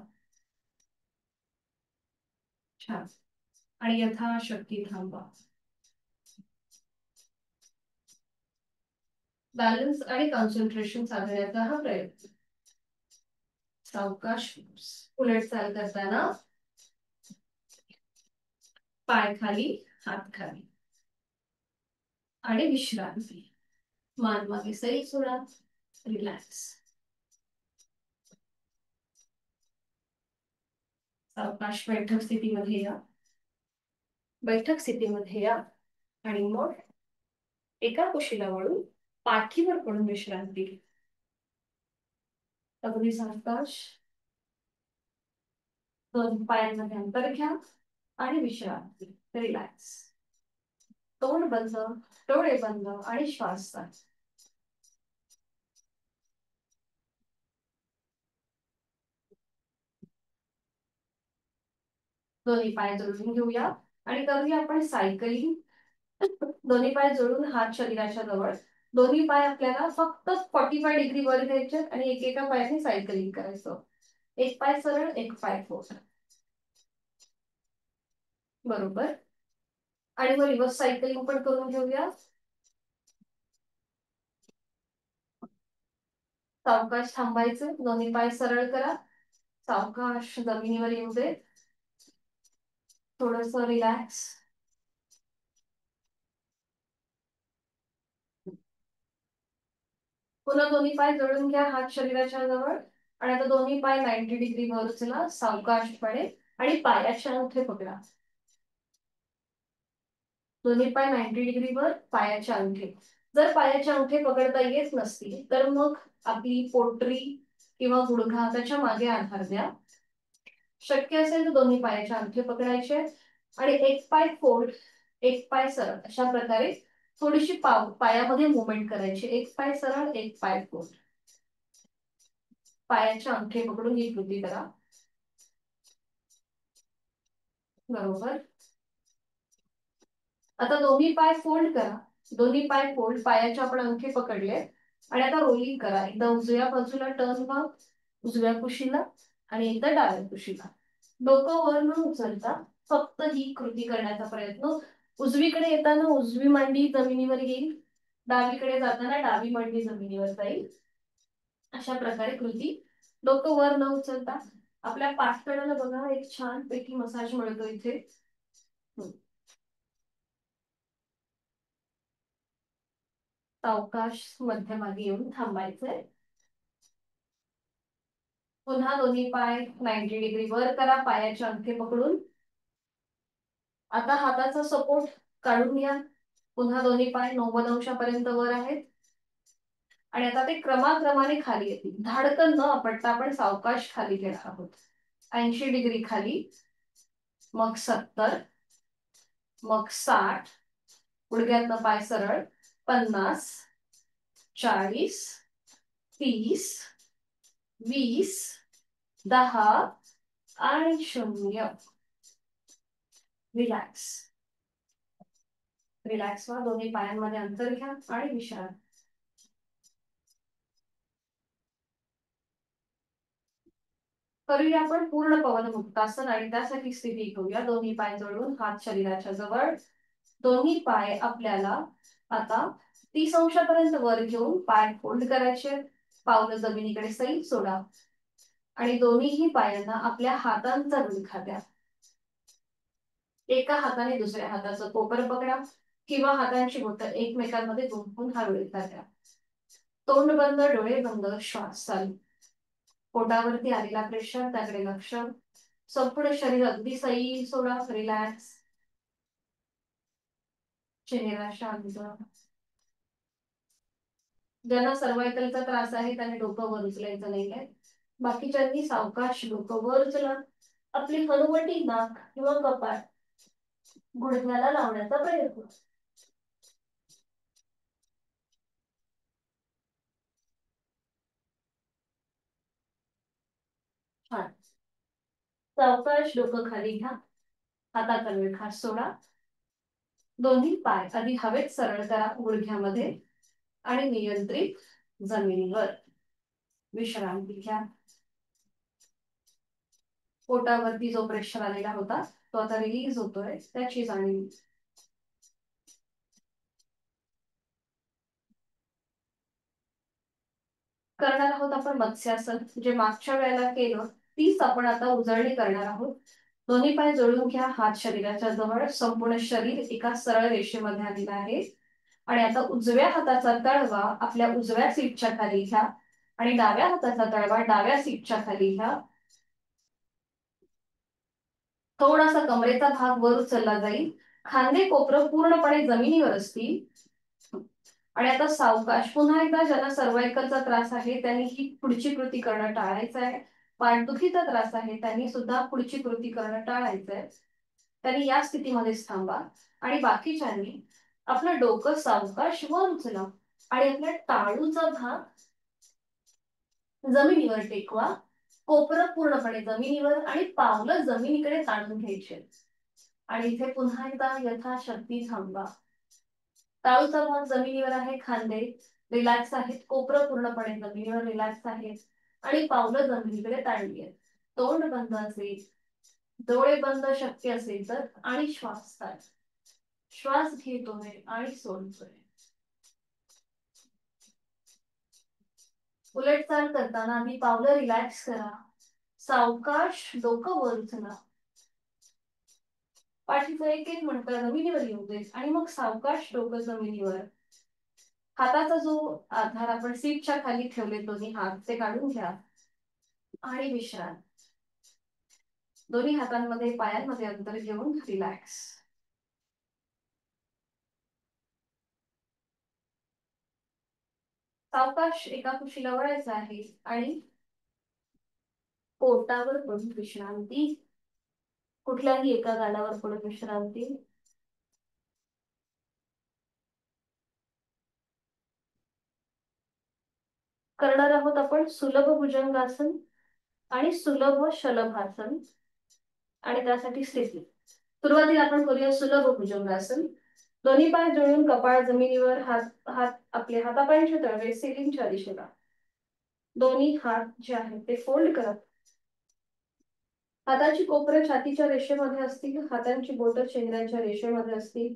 छान. आणि यथाशक्ती थांबा. बॅलन्स आणि कॉन्सन्ट्रेशन साधण्याचा हा प्रयत्न. सावकाश उलट चाल करताना पाय खाली, हात खाली. आणि विश्रांती. मान मागे सैल सोडा, रिलॅक्स. सावकाश बैठक स्थितीमध्ये या. बैठक स्थितीमध्ये या आणि मग एका कुशीला वळून पाठीवर पडून विश्रांती. अगदी सावकाश दोन पायांमध्ये अंतर घ्या आणि विश्रांती, रिलॅक्स. तोंड बंद, डोळे बंद आणि श्वास चाल. दोन्ही पाय जोडून घेऊया आणि करूया आपण सायकलिंग. दोन्ही पाय जोडून हात शरीराच्या जवळ. दोन्ही पाय आपल्याला फक्त 45 डिग्री वर घ्यायचे आणि एकेका पायाने सायकलिंग करायचं. एक पाय सरळ, एक पाय फोल्ड. बरोबर. आणि मग रिव्हर्स सायकलिंग पण करून घेऊया. सावकाश थांबायचं, दोन्ही पाय सरळ करा. सावकाश जमिनीवर येऊ दे. थोडस रिलॅक्स. पुन्हा दोन्ही पाय जोडून घ्या हात शरीराच्या जवळ. आणि आता दोन्ही पाय 90 डिग्री वर उचला सावकाशपणे आणि पायाचे अंगठे पकडा. दोन्ही पाय 90 डिग्री वर, पायाचे अंगठे. जर पायाचे अंगठे पकडता येत नसतील तर मग आपली पोटरी किंवा गुडघा त्याच्या मागे आधार द्या. शक्य असेल तर दोन्ही पायाचे अंगठे पकडायचे आणि एक पाय फोल्ड, एक पाय सरळ, अशा प्रकारे थोडीशी पायामध्ये मुवमेंट करायची. एक पाय सरळ, एक पाय फोल्ड. पायाचे अंगठे पकडून ही कृती करा. बरोबर. आता दोन्ही पाय फोल्ड करा. दोन्ही पाय फोल्ड, पायाचे आपण अंगठे पकडले आणि आता रोलिंग करा. एकदा उजव्या बाजूला टर्न व्हा, उजव्या कुशीला आणि एकदा डाव्या कुशीला. डोकं वर न उचलता फक्त ही कृती करण्याचा प्रयत्न. उजवीकडे येताना उजवी मांडी जमिनीवर येईल, डावीकडे जाताना डावी मांडी जमिनीवर जाईल. अशा प्रकारे कृती. डोकं वर न उचलता. आपल्या पाठकड्याला बघा एक छान पैकी मसाज मिळतो इथे. सावकाश मध्यभागी येऊन थांबायचंय. पुन्हा दोन्ही पाय 90 डिग्री वर करा, पायाचे अंगठे पकडून. आता हाताचा सपोर्ट काढून घ्या. पुन्हा दोन्ही पाय 90 अंशापर्यंत वर आहेत. आणि आता ते क्रमाक्रमाने खाली येतील. धाडकन न आपटता आपण सावकाश खाली घेणार आहोत. 80 डिग्री खाली, मग 70, मग 60, गुडघ्यातनं पाय सरळ, 50, 40, 30, 20, 10 आणि 0. रिलॅक्स. रिलॅक्स व्हा. दोन्ही पायांमध्ये अंतर घ्या आणि विश्रांती. करूया आपण पूर्ण पवन मुक्तासन आणि त्यासाठी स्थिती घेऊया. दोन्ही पाय जोडून, हात शरीराच्या जवळ. दोन्ही पाय आपल्याला आता 30 अंशापर्यंत वर घेऊन पाय फोल्ड करायचे. पावलं जमिनीकडे सैल सोडा आणि दोन्हीही पायांना आपल्या हातांचा गुडघा द्या. एका हाताने दुसऱ्या हाताचं कोपर पकडा किंवा हातांची बोटं एकमेकांमध्ये गुंफून हलवता द्या. तोंड बंद, डोळे बंद, श्वास चालू. पोटावरती आलेला प्रेशर त्याकडे लक्ष. संपूर्ण शरीर अगदी सैल सोडा. रिलॅक्स. चेहरा शांत. ज्यांना सर्वायकलचा त्रास आहे त्यांनी डोकं वर उचलायचं नाहीये. बाकीच्यांनी सावकाश डोकं वर उचला. आपली हनुवटी, नाक किंवा कपाळ गुडघ्याला लावण्याचा प्रयत्न. छान. सावकाश डोकं खाली घ्या. हाताचा वेळ खास सोडा. दोन्ही पाय आधी हवेत सरळ करा गुडघ्यामध्ये आणि नियंत्रित जमिनीवर. विश्रांती घ्या. पोटावरती जो प्रेशर आलेला होता तो आता रिलीज होतोय, त्याची जाणीव. करणार आहोत आपण मत्स्यासन. जे मागच्या वेळेला केलं तीच आपण आता उजळणी करणार आहोत. दोन्ही पाय जोडून घ्या. हात शरीराच्या जवळ. संपूर्ण शरीर एका सरळ रेषेमध्ये आलेलं आहे. आणि आता उजव्या हाताचा तळवा आपल्या उजव्या सीटच्या खाली घ्या आणि डाव्या हाताचा तळवा डाव्या सीटच्या खाली घ्या. थोडासा कमरेचा भाग वर उचलला जाईल. खांदे कोपरं पूर्णपणे जमिनीवर असतील. आणि आता सावकाश पुन्हा एकदा ज्यांना सर्वायकलचा त्रास आहे त्यांनी ही पुढची कृती करणं टाळायचं आहे. पाठदुखीचा त्रास आहे त्यांनी सुद्धा पुढची कृती करणं टाळायचं आहे. त्यांनी या स्थितीमध्येच थांबा. आणि बाकीच्यांनी आपलं डोकं सावकाश वर उचला आणि आपल्या टाळूचा भाग जमिनीवर टेकवा. कोपरं पूर्णपणे जमिनीवर आणि पावलं जमिनीकडे ताणून घ्यायचे. आणि इथे पुन्हा एकदा यथाशक्ती थांबा. टाळूचा भाग जमिनीवर आहे. खांदे रिलॅक्स आहेत. कोपरं पूर्णपणे जमिनीवर रिलॅक्स आहेत आणि पावलं जमिनीकडे ताणली आहेत. तोंड बंद असेल, डोळे बंद शक्य असेल तर, आणि श्वास चाल. श्वास घेतोय आणि सोडतोय. उलट चाल करताना आधी पावलं रिलॅक्स करा. सावकाश डोकं वर उचला. पाठीचं एक एक मणका जमिनीवर येऊ दे आणि मग सावकाश डोकं जमिनीवर. हाताचा जो आधार आपण सीटच्या खाली ठेवले दोन्ही हात ते काढून घ्या आणि विश्रांती. दोन्ही हातांमध्ये पायांमध्ये अंतर घेऊन रिलॅक्स. सावकाश एका कुशीला वळायचं आहे आणि पोटावर पडून विश्रांती. कुठल्याही एका गालावर पडून विश्रांती. करणार आहोत आपण सुलभ भुजंगासन आणि सुलभ शलभासन. आणि त्यासाठी स्थिती सुरुवातीला आपण करूया सुलभ भुजंगासन. दोन्ही पाय जोडून कपाळ जमिनीवर, हात हात आपले हातापायांच्या तळवे सिलिंगच्या दिशेला. दोन्ही हात जे आहेत ते फोल्ड करा. हाताची कोपरं छातीच्या रेषेमध्ये असतील. हातांची बोटं चेहऱ्याच्या रेषेमध्ये असतील.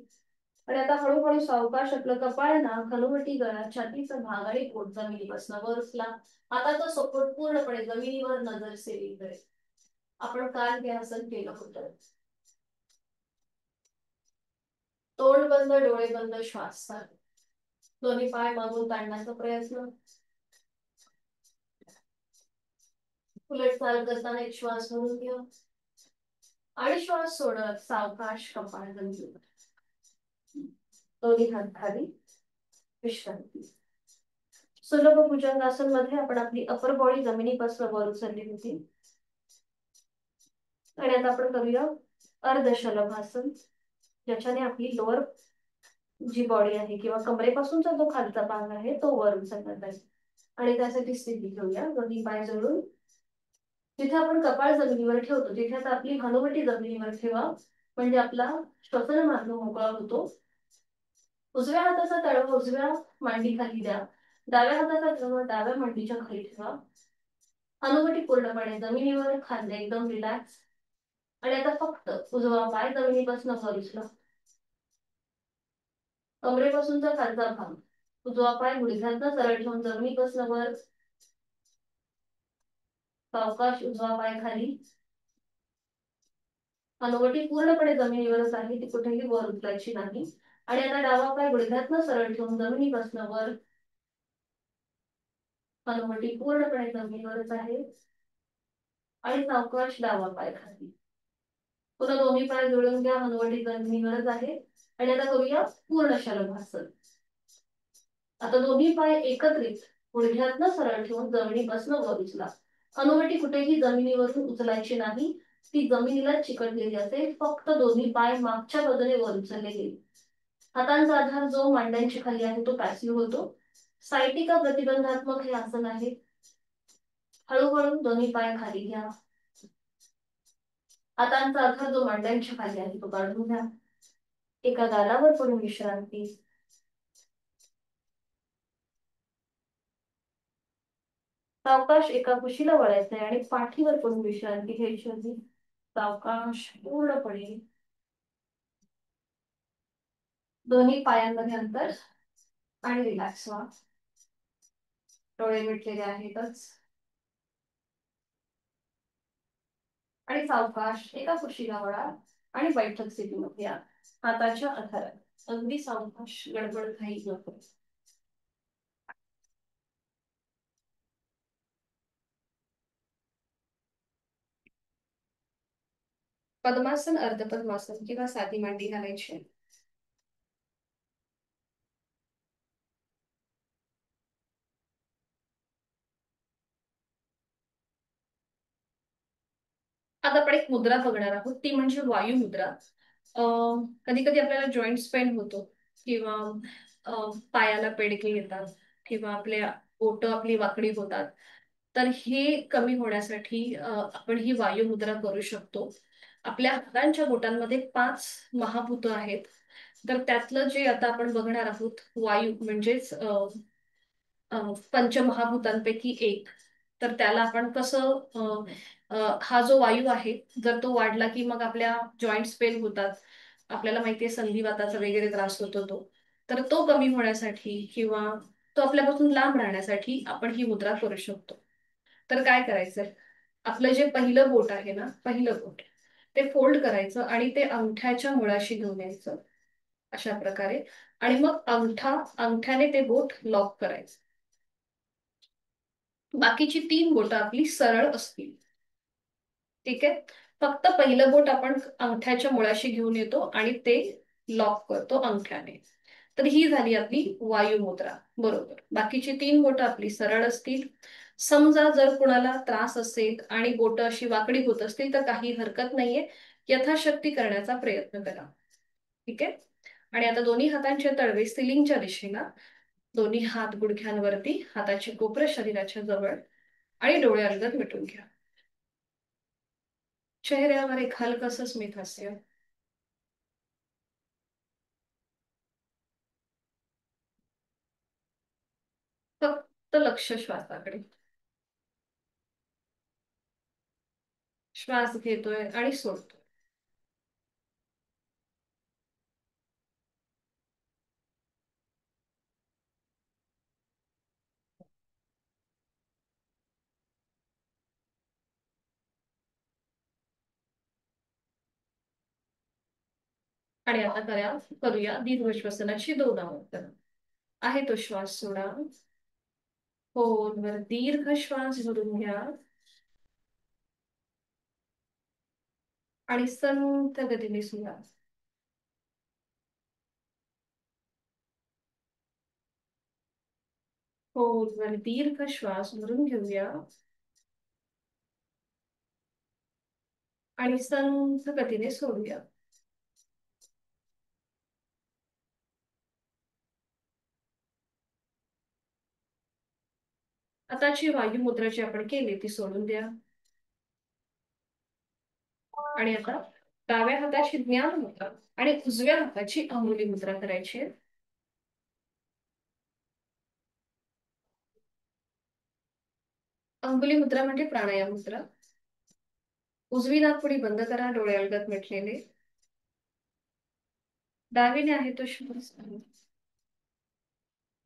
आणि आता हळूहळू सावकाश आपलं कपाळ, नाक, हनुवटी, गळा, छातीचा भाग आणि पोट जमिनीपासून वर उचला. हाताचा सपोर्ट पूर्णपणे जमिनीवर, नजर सेलीकडे. आपण काल हे आसन केलं होतं. तोंड बंद, डोळे बंद, श्वास चालू. दोन्ही पाय मागून ताणण्याचा प्रयत्न. उलट चाल करताना एक श्वास भरून घ्या आणि श्वास सोडत सावकाश कपाळ जमिनीवर. दोन्ही हात खाली. विश्रांती. सुलभ भुजंगासन मध्ये आपण आपली अपर बॉडी जमिनीपासून वर उचलली होती. आणि आता आपण करूया अर्धशलभासन, ज्याच्याने आपली लोअर जी बॉडी आहे किंवा कमरेपासूनचा जो खालचा भाग आहे तो वर उचलला जाईल. आणि त्यासाठी स्थिती घेऊया. दोन्ही पाय जोडून जिथे आपण कपाळ जमिनीवर ठेवतो तिथे आता आपली हनुवटी जमिनीवर ठेवा, म्हणजे आपला श्वसन मार्ग मोकळा होतो. उजव्या हाताचा तळवा उजव्या मांडी खाली द्या. डाव्या हाताचा तळवा डाव्या मांडीच्या खाली ठेवा. हनुवटी पूर्णपणे जमिनीवर, खांदे एकदम रिलॅक्स. आणि आता फक्त उजवा पाय जमिनीपासून वर उचला. कमरेपासूनचा खालचा भाग उजवा पाय गुडघ्यांना सरळ ठेवून जमिनीपासून वर. सावकाश उजवा पाय खाली. हनुवटी पूर्णपणे जमिनीवरच आहे, ती कुठेही वर उचलायची नाही. आणि आता डावा पाय गुडघ्यातनं सरळ ठेवून जमिनीपासून वर. हनुवटी पूर्णपणे जमिनीवरच आहे. आणि सावकाश डावा पाय खाली. पुन्हा दोन्ही पाय जोडून घ्या, हनुवटी जमिनीवरच आहे. आणि आता करूया पूर्ण शलभासन. आता दोन्ही पाय एकत्रित गुडघ्यातनं सरळ ठेवून जमिनीपासून वर उचला. हनुवटी कुठेही जमिनीवरून उचलायची नाही, ती जमिनीला चिकटलेली असेल. फक्त दोन्ही पाय मागच्या बाजूने वर उचलले गेले. हातांचा आधार जो मांड्यांच्या खाली आहे तो पॅसिव्ह होतो. सायटिका प्रतिबंधात्मक हे आसन आहे. हळूहळू दोन्ही पाय खाली घ्या. हातांचा आधार जो मांड्यांच्या खाली आहे तो काढून घ्या. एका गालावर पडून विश्रांती. सावकाश एका कुशीला वळायचंय आणि पाठीवर पडून विश्रांती घ्यायची होती. सावकाश पूर्णपणे दोन्ही पायांमध्ये अंतर आणि रिलॅक्स व्हा. डोळे मिटलेले आहेतच. आणि सावकाश एका कुशीला वळा आणि बैठक स्थितीमध्ये या. हाताच्या आधारात अगदी सावकाश, गडबड काही नको. पद्मासन, अर्धपद्मासन किंवा साधी मांडी घालायची. आता आपण एक मुद्रा बघणार आहोत, ती म्हणजे वायू मुद्रा. कधी कधी आपल्याला जॉईंट्स पेन होतो किंवा पायाला पेडके येतात किंवा आपल्या बोट आपली वाकडी होतात. तर हे कमी होण्यासाठी आपण ही वायू मुद्रा करू शकतो. आपल्या हातांच्या बोटांमध्ये 5 महाभूत आहेत. तर त्यातलं जे आता आपण बघणार आहोत वायू म्हणजेच पंचमहाभूतांपैकी एक. तर त्याला आपण कसं हा जो वायू आहे जर तो वाढला की मग आपल्या जॉईंट्स पेन होतात. आपल्याला माहितीये संधिवाताचा वगैरे त्रास होतो तो. तर तो कमी होण्यासाठी किंवा तो आपल्यापासून लांब राहण्यासाठी आपण ही मुद्रा करू शकतो. तर काय करायचंय, आपलं जे पहिलं बोट आहे ना, पहिलं बोट ते फोल्ड करायचं आणि ते अंगठ्याच्या मुळाशी घेऊन यायचं अशा प्रकारे. आणि मग अंगठ्याने ते बोट लॉक करायचं. बाकीची 3 बोटं आपली सरळ असतील. ठीक आहे. फक्त पहिलं बोट आपण अंगठ्याच्या मुळाशी घेऊन येतो आणि ते लॉक करतो अंगठ्याने. तर ही झाली आपली वायू मुद्रा. बरोबर. बाकीची 3 बोटं आपली सरळ असतील. समजा जर कुणाला त्रास असेल आणि बोटं अशी वाकडी होत असतील तर काही हरकत नाहीये, यथाशक्ती करण्याचा प्रयत्न करा. ठीक आहे. आणि आता दोन्ही हातांचे तळवे सिलिंगच्या दिशेला, दोन्ही हात गुडघ्यांवरती, हाताची कोपरं शरीराच्या जवळ आणि डोळे अलगद मिटून घ्या. चेहऱ्यावर एक हलकस स्मित हास्य. फक्त लक्ष श्वासाकडे. श्वास घेतोय आणि सोडतोय. आणि आता करूया दीर्घ श्वसनाची 2 आवर्तन. आहे तो श्वास सोडा. खोलवर दीर्घ श्वास भरून घ्या आणि संथ गतीने सोडा. खोलवर दीर्घ श्वास भरून घेऊया आणि संथ गतीने सोडूया. आताची वायू मुद्रा जी आपण केली ती सोडून द्या. आणि आता डाव्या हाताची ज्ञान मुद्रा आणि उजव्या हाताची अंगुली मुद्रा करायची आहे. अंगुली मुद्रा म्हणजे प्राणायाम मुद्रा. उजवी नाकपुडी बंद करा, डोळे अलगद मिटलेले. डावीने आहे तो श्वास.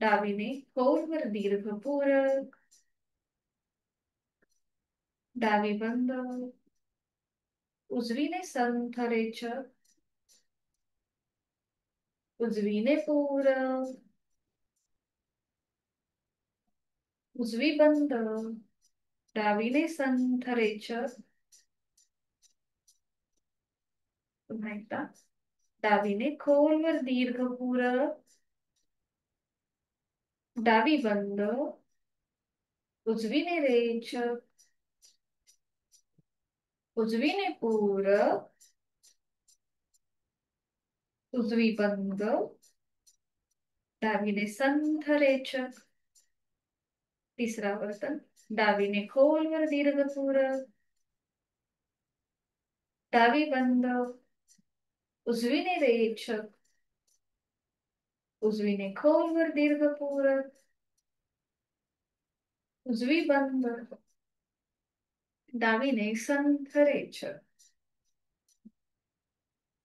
डावीने खोलवर दीर्घ पूरक. डावी बंद. उजवीने संथ रेचक. उजवीने पूरक. उजवी बंद. डावीने संथ रेचक. पुन्हा एकदा. डावीने खोलवर दीर्घ पूरक. डावी बंद. उजवीने रेचक. उजवीने पूरक. उजवी बंद. डावीने संथ रेचक. तिसरा वर्तन. डावीने खोलवर दीर्घ पूरक. डावी बंद. उजवीने रेचक. उजवीने खोलवर दीर्घ पूरक. उजवी बंद. डावीने संथ रेचक.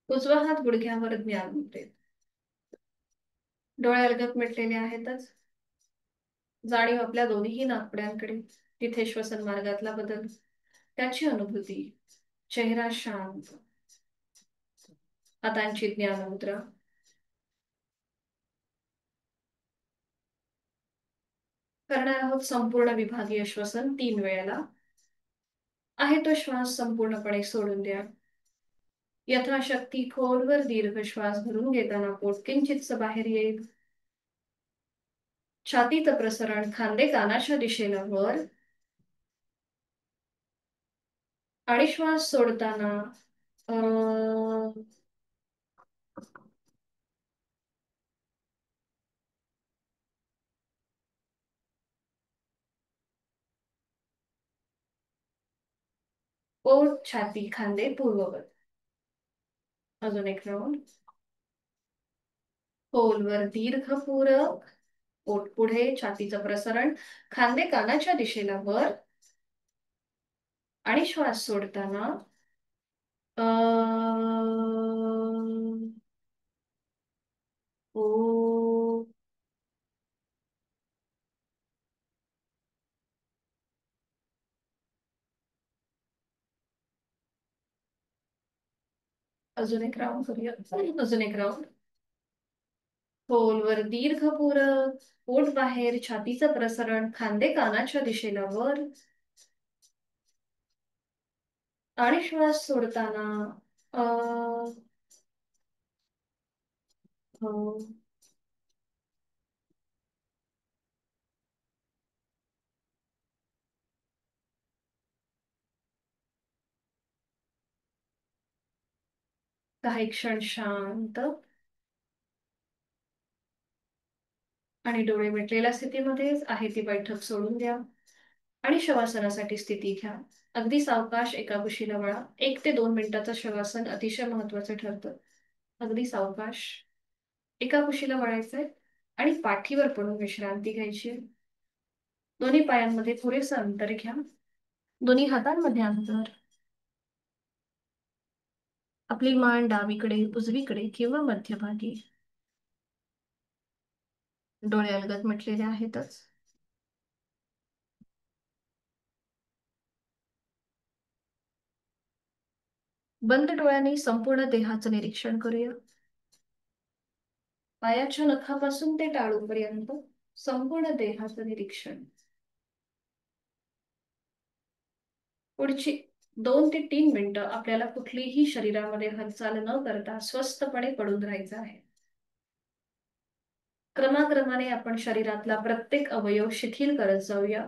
उजवा हात गुडघ्यावर ज्ञान मुद्रेत. डोळे अलगद मिटलेले आहेतच. जाणीव आपल्या दोन्ही नाकपुड्यांकडे. तिथे श्वसन मार्गातला बदल, त्याची अनुभूती. चेहरा शांत. हातांची ज्ञान मुद्रा. करणार आहोत संपूर्ण विभागीय श्वसन 3 वेळेला. आहे तो श्वास संपूर्णपणे सोडून द्या. यथाशक्ती खोलवर दीर्घ श्वास भरून घेताना पोट किंचितस बाहेर येईल. छातीचं प्रसरण खांदे कानाच्या दिशेला वर. आणि श्वास सोडताना पोट छाती खांदे पूर्ववत. अजून एक राऊंड. खोलवर दीर्घ पूरक. पोट पुढे, छातीचं प्रसरण खांदे कानाच्या दिशेला वर. आणि श्वास सोडताना ओ. अजून एक राऊंड करूया. अजून एक राऊंड. खोलवर दीर्घ पूरक. पोट बाहेर, छातीचं प्रसरण खांदे कानाच्या दिशेला वर. आणि श्वास सोडताना अ, हो. काही क्षण शांत आणि डोळे मिटलेल्या स्थितीमध्येच आहे ती बैठक सोडून द्या आणि शवासनासाठी स्थिती घ्या. अगदी सावकाश एका कुशीला वळा. 1 ते 2 मिनिटाचं शवासन अतिशय महत्वाचं ठरतं. अगदी सावकाश एका कुशीला वळायचंय आणि पाठीवर पडून विश्रांती घ्यायची. दोन्ही पायांमध्ये पुरेसं अंतर घ्या. दोन्ही हातांमध्ये अंतर. आपली मान डावीकडे, उजवीकडे किंवा मध्यभागी. डोळे अलगद मिटलेले आहेतच. बंद डोळ्यांनी संपूर्ण देहाचं निरीक्षण करूया. पायाच्या नखापासून ते टाळूपर्यंत संपूर्ण देहाचं निरीक्षण. पुढची 2 ते 3 मिनिटं आपल्याला कुठलीही शरीरामध्ये हालचाल न करता स्वस्थपणे पडून राहायचं आहे. क्रमाक्रमाने आपण शरीरातला प्रत्येक अवयव शिथिल करत जाऊया.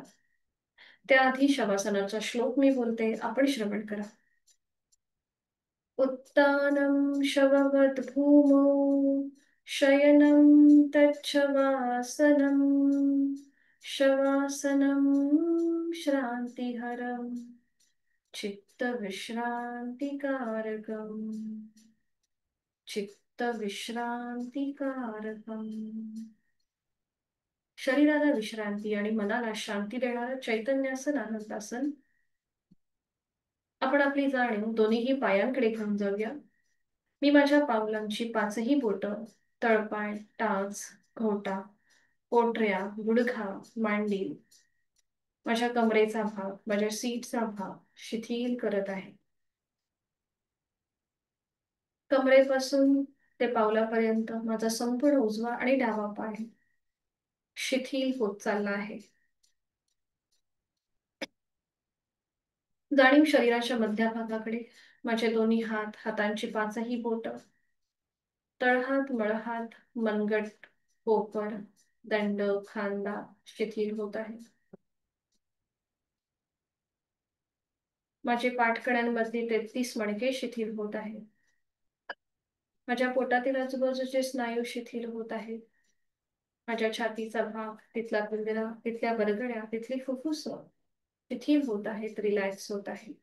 त्याआधी शवासनाचा श्लोक मी बोलते, आपण श्रवण करा. उत्तानं शववद्भूमौ शयनं तच्छवासनं शवासनं श्रान्तिहरं चित्तविश्रान्तिकारकम् चित्तविश्रान्तिकारकम्. शरीराला विश्रांती आणि मनाला शांती देणारं चैतन्यासन आनंदासन. आपण आपली जाणीव दोन्हीही पायांकडे घेऊन जाऊया. मी माझ्या पावलांची पाचही बोटं, तळपाय, टाच, घोटा, पोटऱ्या, गुडघा, मांडी, माझ्या कमरेचा भाग, माझ्या सीटचा भाग शिथिल करत आहे. कमरेपासून ते पावलापर्यंत माझा संपूर्ण उजवा आणि डावा पाय शिथिल होत चालला आहे. जाणीव शरीराच्या मध्यभागाकडे. माझे दोन्ही हात, हातांची पाचही बोट, तळहात, मळहात, मनगट, कोपर, दंड, खांदा शिथिल होत आहे. माझे पाठकड्यांमधली 33 मणके शिथिल होत आहेत. माझ्या पोटातील आजूबाजूचे स्नायू शिथिल होत आहेत. माझ्या छातीचा भाग, तिथला पिंजरा, तिथल्या बरगड्या, तिथली फुफ्फुस शिथिल होत आहेत, रिलॅक्स होत आहेत.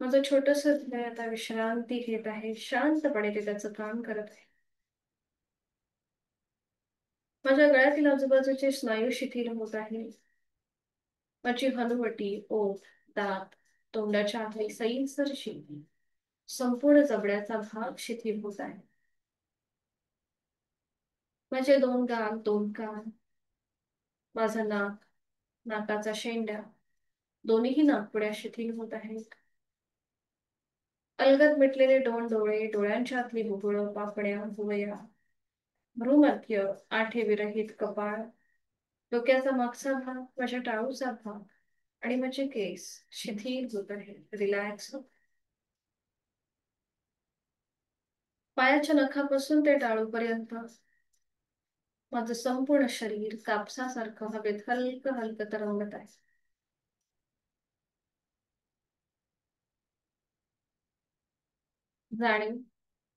माझं छोटस हृदय आता विश्रांती घेत आहे, शांतपणे ते त्याचं काम करत आहे. माझ्या गळ्यातील आजूबाजूचे स्नायू शिथिल होत आहे. माझी हनुवटी, ओठ, दात, तोंडाच्या आतली सैलसर शिंपी, संपूर्ण जबड्याचा भाग शिथिल होत आहे. माझे दोन गाल, दोन कान, माझं नाक, नाकाचा शेंड्या, दोन्हीही नाकपुड्या शिथिल होत आहेत. अलगद मिटलेले दोन डोळे, डोळ्यांच्या आतली बुबुळं, पापण्या, भुवया, भ्रूमध्य, आठे विरहित कपाळ, डोक्याचा मागचा भाग, माझ्या टाळूचा भाग आणि माझे केस शिथिल होत आहेत, रिलॅक्स होत. पायाच्या नखापासून ते टाळूपर्यंत माझं संपूर्ण शरीर कापसासारखं हवेत हलकं हलकं तरंगत आहे. जाणीव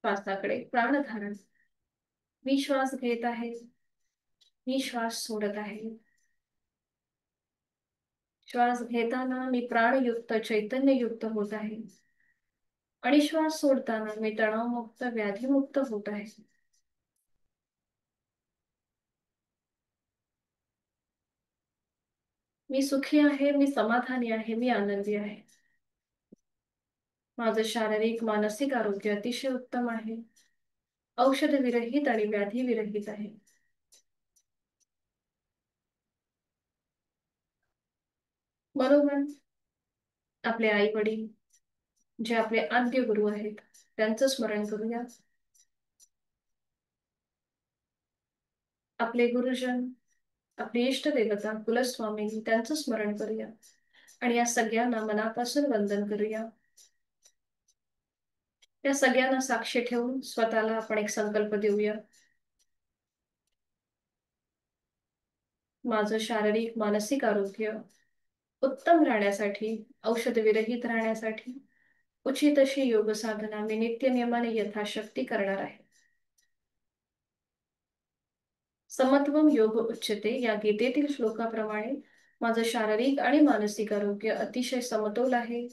श्वासाकडे. प्राणधारण. मी श्वास घेत आहे, मी श्वास सोडत आहे. श्वास घेताना मी प्राणयुक्त चैतन्ययुक्त होत आहे आणि श्वास सोडताना मी तणावमुक्त व्याधीमुक्त होत आहे. मी सुखी आहे, मी समाधानी आहे, मी आनंदी आहे. माझं शारीरिक मानसिक आरोग्य अतिशय उत्तम आहे, औषध विरहित आणि व्याधी विरहित आहे. बरोबर. आपले आई वडील जे आपले आद्य गुरु आहेत त्यांचं स्मरण करूया. आपले गुरुजन, आपली इष्ट देवता कुलस्वामी त्यांचं स्मरण करूया आणि या सगळ्यांना मनापासून वंदन करूया. या सगळ्यांना साक्षी ठेवून स्वतःला आपण एक संकल्प देऊया. माझं शारीरिक मानसिक आरोग्य उत्तम राहण्यासाठी, औषध विरहित राहण्यासाठी उचित अशी योग साधना मी नित्य नियमाने यथाशक्ती करणार आहे. समत्वम योग उच्यते या गीतेतील श्लोकाप्रमाणे माझं शारीरिक आणि मानसिक आरोग्य अतिशय समतोल आहे.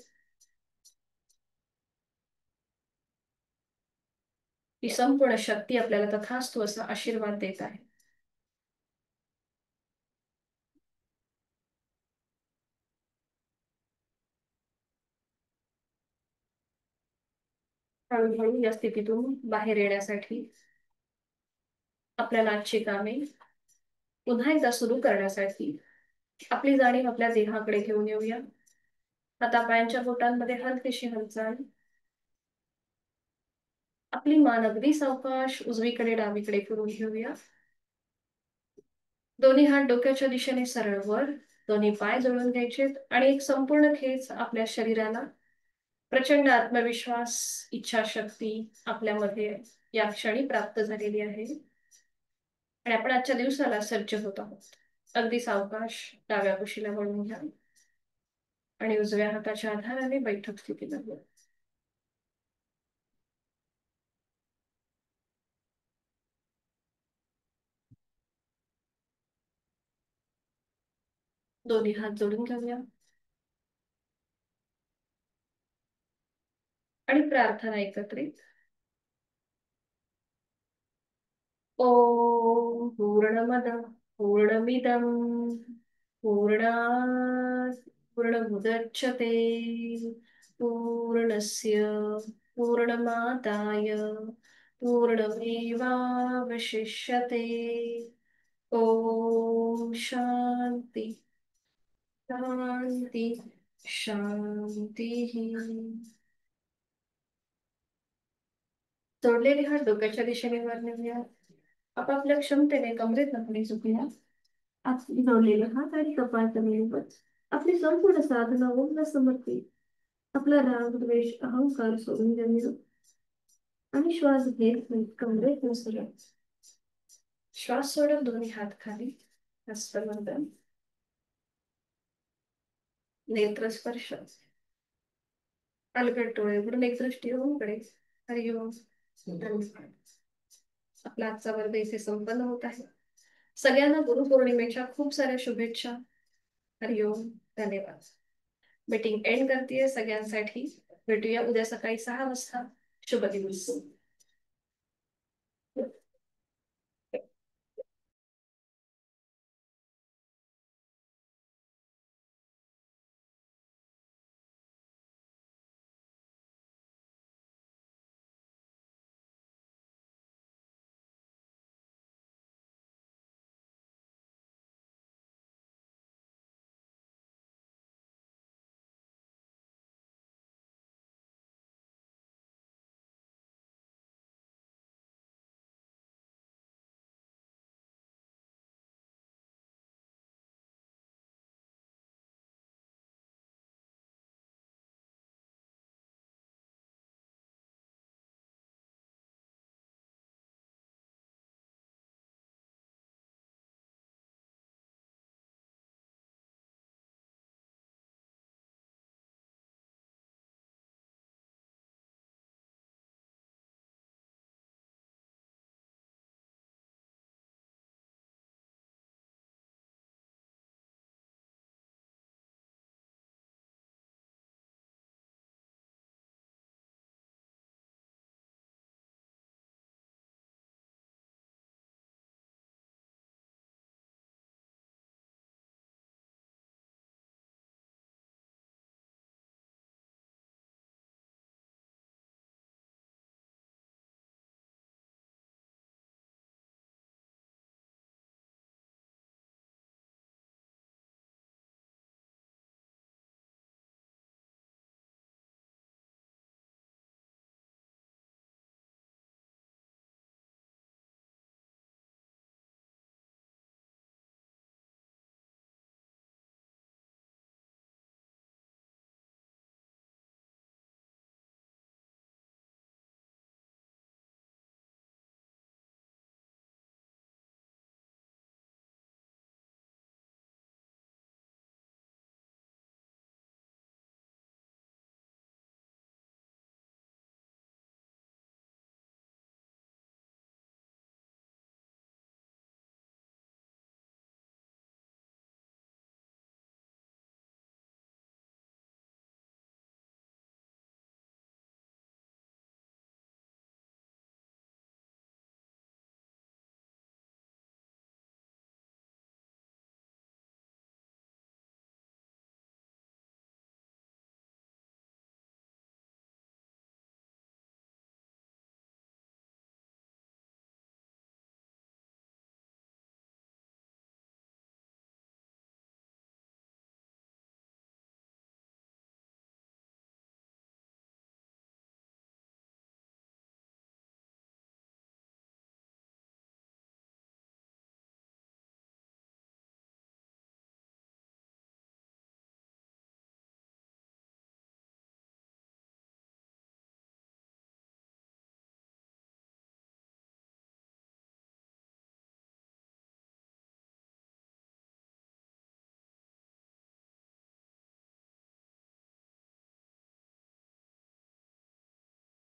ही संपूर्ण शक्ती आपल्याला तथास्तु असा आशीर्वाद देत आहे. हळूहळू या स्थितीतून बाहेर येण्यासाठी आपल्याला आजची कामे पुन्हा एकदा सुरू करण्यासाठी आपली जाणीव आपल्या देहाकडे घेऊन येऊया. हातापायांच्या बोटांमध्ये हलकीशी हालचाल. आपली मान अगदी सावकाश उजवीकडे डावीकडे फिरून घेऊया. दोन्ही हात डोक्याच्या दिशेने सरळ वर, दोन्ही पाय जोडून घ्यायचेत आणि एक संपूर्ण खेच आपल्या शरीराला. प्रचंड आत्मविश्वास, इच्छाशक्ती आपल्यामध्ये या क्षणी प्राप्त झालेली आहे. आणि आपण आजच्या दिवसाला सज्ज होत आहोत. अगदी सावकाश डाव्या कुशीला वळून घ्या आणि उजव्या हाताच्या आधाराने बैठक स्थितीत घ्या. दोन्ही हात जोडून घेऊया आणि प्रार्थना एकत्रित. ओम पूर्णमद पूर्णमिदम पूर्णात् पूर्णमुदच्यते पूर्णस्य पूर्णमादाय पूर्णमेवावशिष्यते. ओम शांती शांती शांती. जोडलेले हात डोक्याच्या दिशेने वर नेऊया. आपापल्या क्षमतेने कमरेत नखणी झुकूया. आपली जोडलेले हात आणि कपाळ जमिनीवर. आपली संपूर्ण साधना ओमला समर्पित. आपला राग द्वेष अहंकार सोडून देऊया आणि श्वास घेत घेत कमरेत बसूया. श्वास सोडत दोन्ही हात खाली. हस्तबंधन. नेत्रस्पर्श. अलगद डोळे उघडून एक दृष्टी ओमकडे. हरिओम. धन्यवाद. आपला आजचा वर्ग इथे संपन्न होत आहे. सगळ्यांना गुरुपौर्णिमेच्या खूप साऱ्या शुभेच्छा. हरिओम. धन्यवाद. मीटिंग एंड करते सगळ्यांसाठी. भेटूया उद्या सकाळी 6 वाजता. शुभ दिवस.